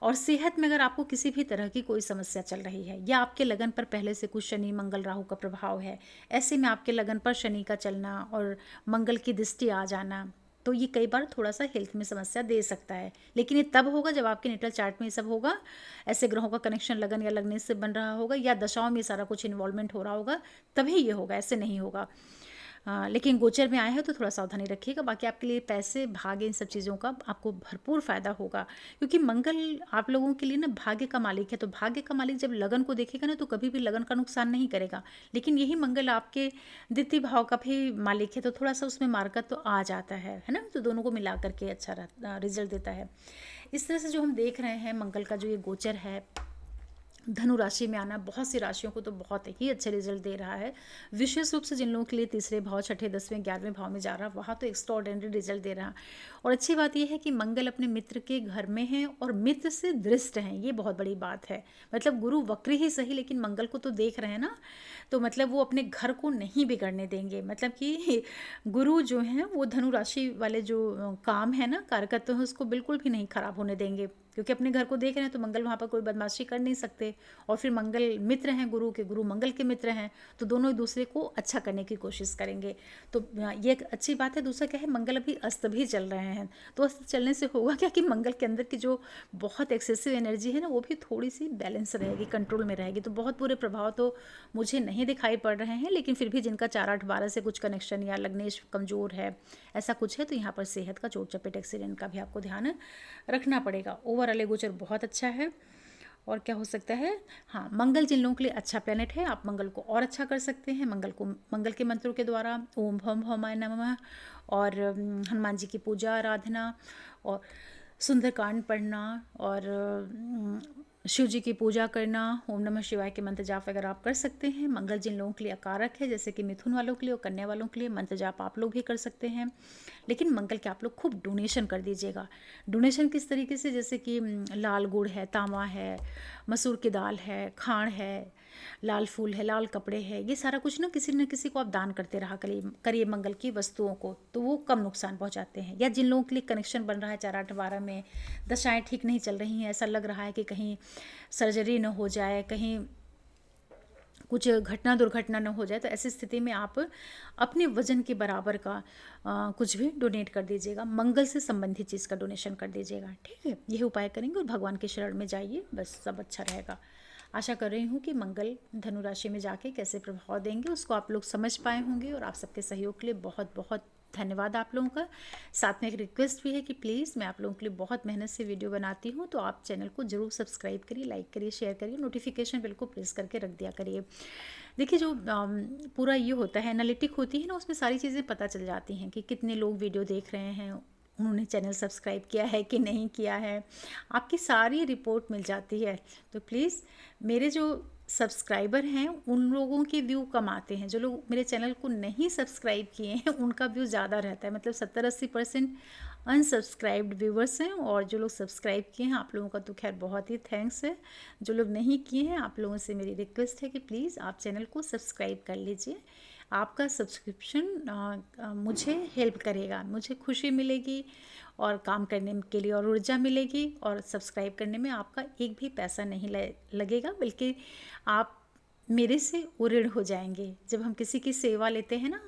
और सेहत में अगर आपको किसी भी तरह की कोई समस्या चल रही है, या आपके लगन पर पहले से कुछ शनि मंगल राहु का प्रभाव है, ऐसे में आपके लगन पर शनि का चलना और मंगल की दृष्टि आ जाना, तो ये कई बार थोड़ा सा हेल्थ में समस्या दे सकता है। लेकिन ये तब होगा जब आपके नेटल चार्ट में ये सब होगा, ऐसे ग्रहों का कनेक्शन लगन या लगने से बन रहा होगा, या दशाओं में सारा कुछ इन्वॉल्वमेंट हो रहा होगा, तभी ये होगा, ऐसे नहीं होगा। लेकिन गोचर में आए हैं तो थोड़ा सावधानी रखिएगा। बाकी आपके लिए पैसे, भाग्य, इन सब चीज़ों का आपको भरपूर फ़ायदा होगा, क्योंकि मंगल आप लोगों के लिए ना भाग्य का मालिक है। तो भाग्य का मालिक जब लगन को देखेगा ना, तो कभी भी लगन का नुकसान नहीं करेगा। लेकिन यही मंगल आपके द्वितीय भाव का भी मालिक है, तो थोड़ा सा उसमें मार्कत तो आ जाता है ना। तो दोनों को मिला करके अच्छा रिजल्ट देता है। इस तरह से जो हम देख रहे हैं मंगल का जो ये गोचर है, धनु राशि में आना बहुत सी राशियों को तो बहुत ही अच्छे रिजल्ट दे रहा है। विशेष रूप से जिन लोगों के लिए तीसरे भाव, छठे, 10वें, 11वें भाव में जा रहा है, वहाँ तो एक्स्ट्राऑर्डिनरी रिजल्ट दे रहा है। और अच्छी बात यह है कि मंगल अपने मित्र के घर में है और मित्र से दृष्ट हैं, ये बहुत बड़ी बात है। मतलब गुरु वक्री ही सही, लेकिन मंगल को तो देख रहे हैं ना, तो मतलब वो अपने घर को नहीं बिगड़ने देंगे। मतलब कि गुरु जो हैं वो धनु राशि वाले जो काम है ना, कारकत्व है, उसको बिल्कुल भी नहीं खराब होने देंगे, क्योंकि अपने घर को देख रहे हैं तो मंगल वहाँ पर कोई बदमाशी कर नहीं सकते। और फिर मंगल मित्र हैं गुरु के, गुरु मंगल के मित्र हैं, तो दोनों एक दूसरे को अच्छा करने की कोशिश करेंगे। तो ये एक अच्छी बात है। दूसरा क्या है, मंगल अभी अस्त भी चल रहे हैं, तो अस्त चलने से होगा क्या कि मंगल के अंदर की जो बहुत एक्सेसिव एनर्जी है ना, वो भी थोड़ी सी बैलेंस रहेगी, कंट्रोल में रहेगी। तो बहुत बुरे प्रभाव तो मुझे नहीं दिखाई पड़ रहे हैं, लेकिन फिर भी जिनका 4, 8, 12 से कुछ कनेक्शन या लग्नेश कमज़ोर है, ऐसा कुछ है, तो यहाँ पर सेहत का चोट चपेट, एक्सीडेंट का भी आपको ध्यान रखना पड़ेगा। ओवरऑल गोचर बहुत अच्छा है। और क्या हो सकता है, हाँ, मंगल जिन लोगों के लिए अच्छा प्लेनेट है, आप मंगल को और अच्छा कर सकते हैं। मंगल के मंत्रों के द्वारा ओम भम भवाय नमः, और हनुमान जी की पूजा आराधना, और सुंदरकांड पढ़ना, और शिव जी की पूजा करना, ओम नमः शिवाय के मंत्र जाप वगैरह आप कर सकते हैं। मंगल जिन लोगों के लिए अकारक है, जैसे कि मिथुन वालों के लिए और कन्या वालों के लिए, मंत्र जाप आप लोग भी कर सकते हैं। लेकिन मंगल के आप लोग खूब डोनेशन कर दीजिएगा। डोनेशन किस तरीके से, जैसे कि लाल गुड़ है, तांबा है, मसूर की दाल है, खांड है, लाल फूल है, लाल कपड़े हैं, ये सारा कुछ ना किसी को आप दान करते रहा करिए मंगल की वस्तुओं को, तो वो कम नुकसान पहुंचाते हैं। या जिन लोगों के लिए कनेक्शन बन रहा है 4 8 12 में, दशाएं ठीक नहीं चल रही हैं, ऐसा लग रहा है कि कहीं सर्जरी न हो जाए, कहीं कुछ घटना दुर्घटना न हो जाए, तो ऐसी स्थिति में आप अपने वजन के बराबर का कुछ भी डोनेट कर दीजिएगा, मंगल से संबंधित चीज़ का डोनेशन कर दीजिएगा, ठीक है। यही उपाय करेंगे और भगवान के शरण में जाइए, बस सब अच्छा रहेगा। आशा कर रही हूँ कि मंगल धनु राशि में जाके कैसे प्रभाव देंगे उसको आप लोग समझ पाए होंगे, और आप सबके सहयोग के लिए बहुत बहुत धन्यवाद आप लोगों का। साथ में एक रिक्वेस्ट भी है कि प्लीज़, मैं आप लोगों के लिए बहुत मेहनत से वीडियो बनाती हूँ, तो आप चैनल को जरूर सब्सक्राइब करिए, लाइक करिए, शेयर करिए, नोटिफिकेशन बिल को प्रेस करके रख दिया करिए। देखिए, जो पूरा ये होता है, एनालिटिक होती है ना, उसमें सारी चीज़ें पता चल जाती हैं कि कितने लोग वीडियो देख रहे हैं, उन्होंने चैनल सब्सक्राइब किया है कि नहीं किया है, आपकी सारी रिपोर्ट मिल जाती है। तो प्लीज़, मेरे जो सब्सक्राइबर हैं उन लोगों के व्यू कम आते हैं, जो लोग मेरे चैनल को नहीं सब्सक्राइब किए हैं उनका व्यू ज़्यादा रहता है, मतलब 70-80% अनसब्सक्राइब्ड व्यूवर्स हैं, और जो लोग सब्सक्राइब किए हैं आप लोगों का तो खैर बहुत ही थैंक्स है। जो लोग नहीं किए हैं, आप लोगों से मेरी रिक्वेस्ट है कि प्लीज़ आप चैनल को सब्सक्राइब कर लीजिए। आपका सब्सक्रिप्शन मुझे हेल्प करेगा, मुझे खुशी मिलेगी और काम करने के लिए और ऊर्जा मिलेगी, और सब्सक्राइब करने में आपका एक भी पैसा नहीं लगेगा, बल्कि आप मेरे से ऋण हो जाएंगे। जब हम किसी की सेवा लेते हैं ना,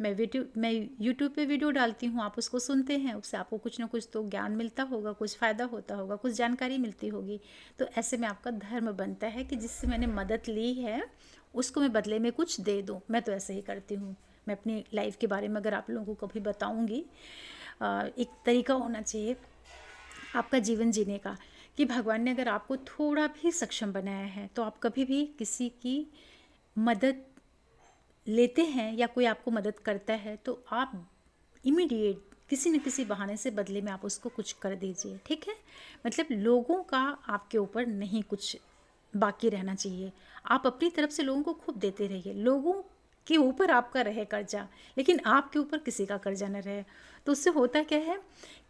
मैं यूट्यूब पे वीडियो डालती हूँ, आप उसको सुनते हैं, उससे आपको कुछ ना कुछ तो ज्ञान मिलता होगा, कुछ फ़ायदा होता होगा, कुछ जानकारी मिलती होगी, तो ऐसे में आपका धर्म बनता है कि जिससे मैंने मदद ली है उसको मैं बदले में कुछ दे दूँ। मैं तो ऐसे ही करती हूँ। मैं अपनी लाइफ के बारे में अगर आप लोगों को कभी बताऊँगी, एक तरीका होना चाहिए आपका जीवन जीने का, कि भगवान ने अगर आपको थोड़ा भी सक्षम बनाया है तो आप कभी भी किसी की मदद लेते हैं या कोई आपको मदद करता है तो आप इमीडिएट किसी न किसी बहाने से बदले में आप उसको कुछ कर दीजिए, ठीक है। मतलब लोगों का आपके ऊपर नहीं कुछ बाकी रहना चाहिए, आप अपनी तरफ से लोगों को खूब देते रहिए। लोगों के ऊपर आपका रहे कर्जा, लेकिन आपके ऊपर किसी का कर्जा न रहे। तो उससे होता क्या है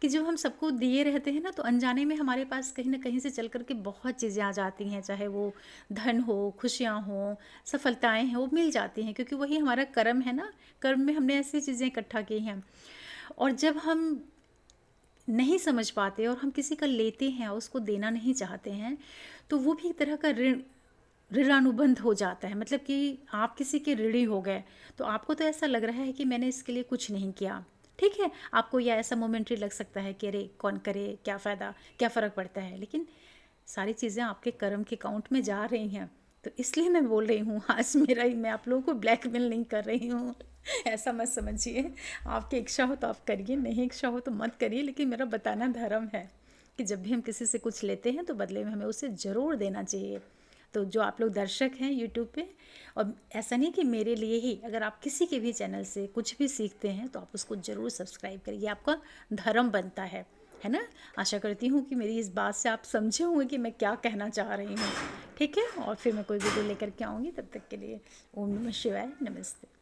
कि जो हम सबको दिए रहते हैं ना, तो अनजाने में हमारे पास कहीं ना कहीं से चल करके बहुत चीज़ें आ जाती हैं, चाहे वो धन हो, खुशियाँ हो, सफलताएं हैं, वो मिल जाती हैं, क्योंकि वही हमारा कर्म है ना। कर्म में हमने ऐसी चीज़ें इकट्ठा की हैं, और जब हम नहीं समझ पाते और हम किसी का लेते हैं और उसको देना नहीं चाहते हैं, तो वो भी एक तरह का ऋणानुबंध हो जाता है। मतलब कि आप किसी के ऋणी हो गए, तो आपको तो ऐसा लग रहा है कि मैंने इसके लिए कुछ नहीं किया, ठीक है। आपको यह ऐसा मोमेंटरी लग सकता है कि अरे कौन करे, क्या फ़ायदा, क्या फ़र्क पड़ता है, लेकिन सारी चीज़ें आपके कर्म के अकाउंट में जा रही हैं। तो इसलिए मैं बोल रही हूँ आज मैं आप लोगों को ब्लैकमेल नहीं कर रही हूँ ऐसा मत समझिए। आपकी इच्छा हो तो आप करिए, नहीं इच्छा हो तो मत करिए, लेकिन मेरा बताना धर्म है कि जब भी हम किसी से कुछ लेते हैं तो बदले में हमें उसे ज़रूर देना चाहिए। तो जो आप लोग दर्शक हैं यूट्यूब पे, और ऐसा नहीं कि मेरे लिए ही, अगर आप किसी के भी चैनल से कुछ भी सीखते हैं तो आप उसको ज़रूर सब्सक्राइब करिए, आपका धर्म बनता है ना। आशा करती हूँ कि मेरी इस बात से आप समझे होंगे कि मैं क्या कहना चाह रही हूँ, ठीक है। और फिर मैं कोई वीडियो लेकर के आऊँगी, तब तक के लिए ओम नमः शिवाय, नमस्ते।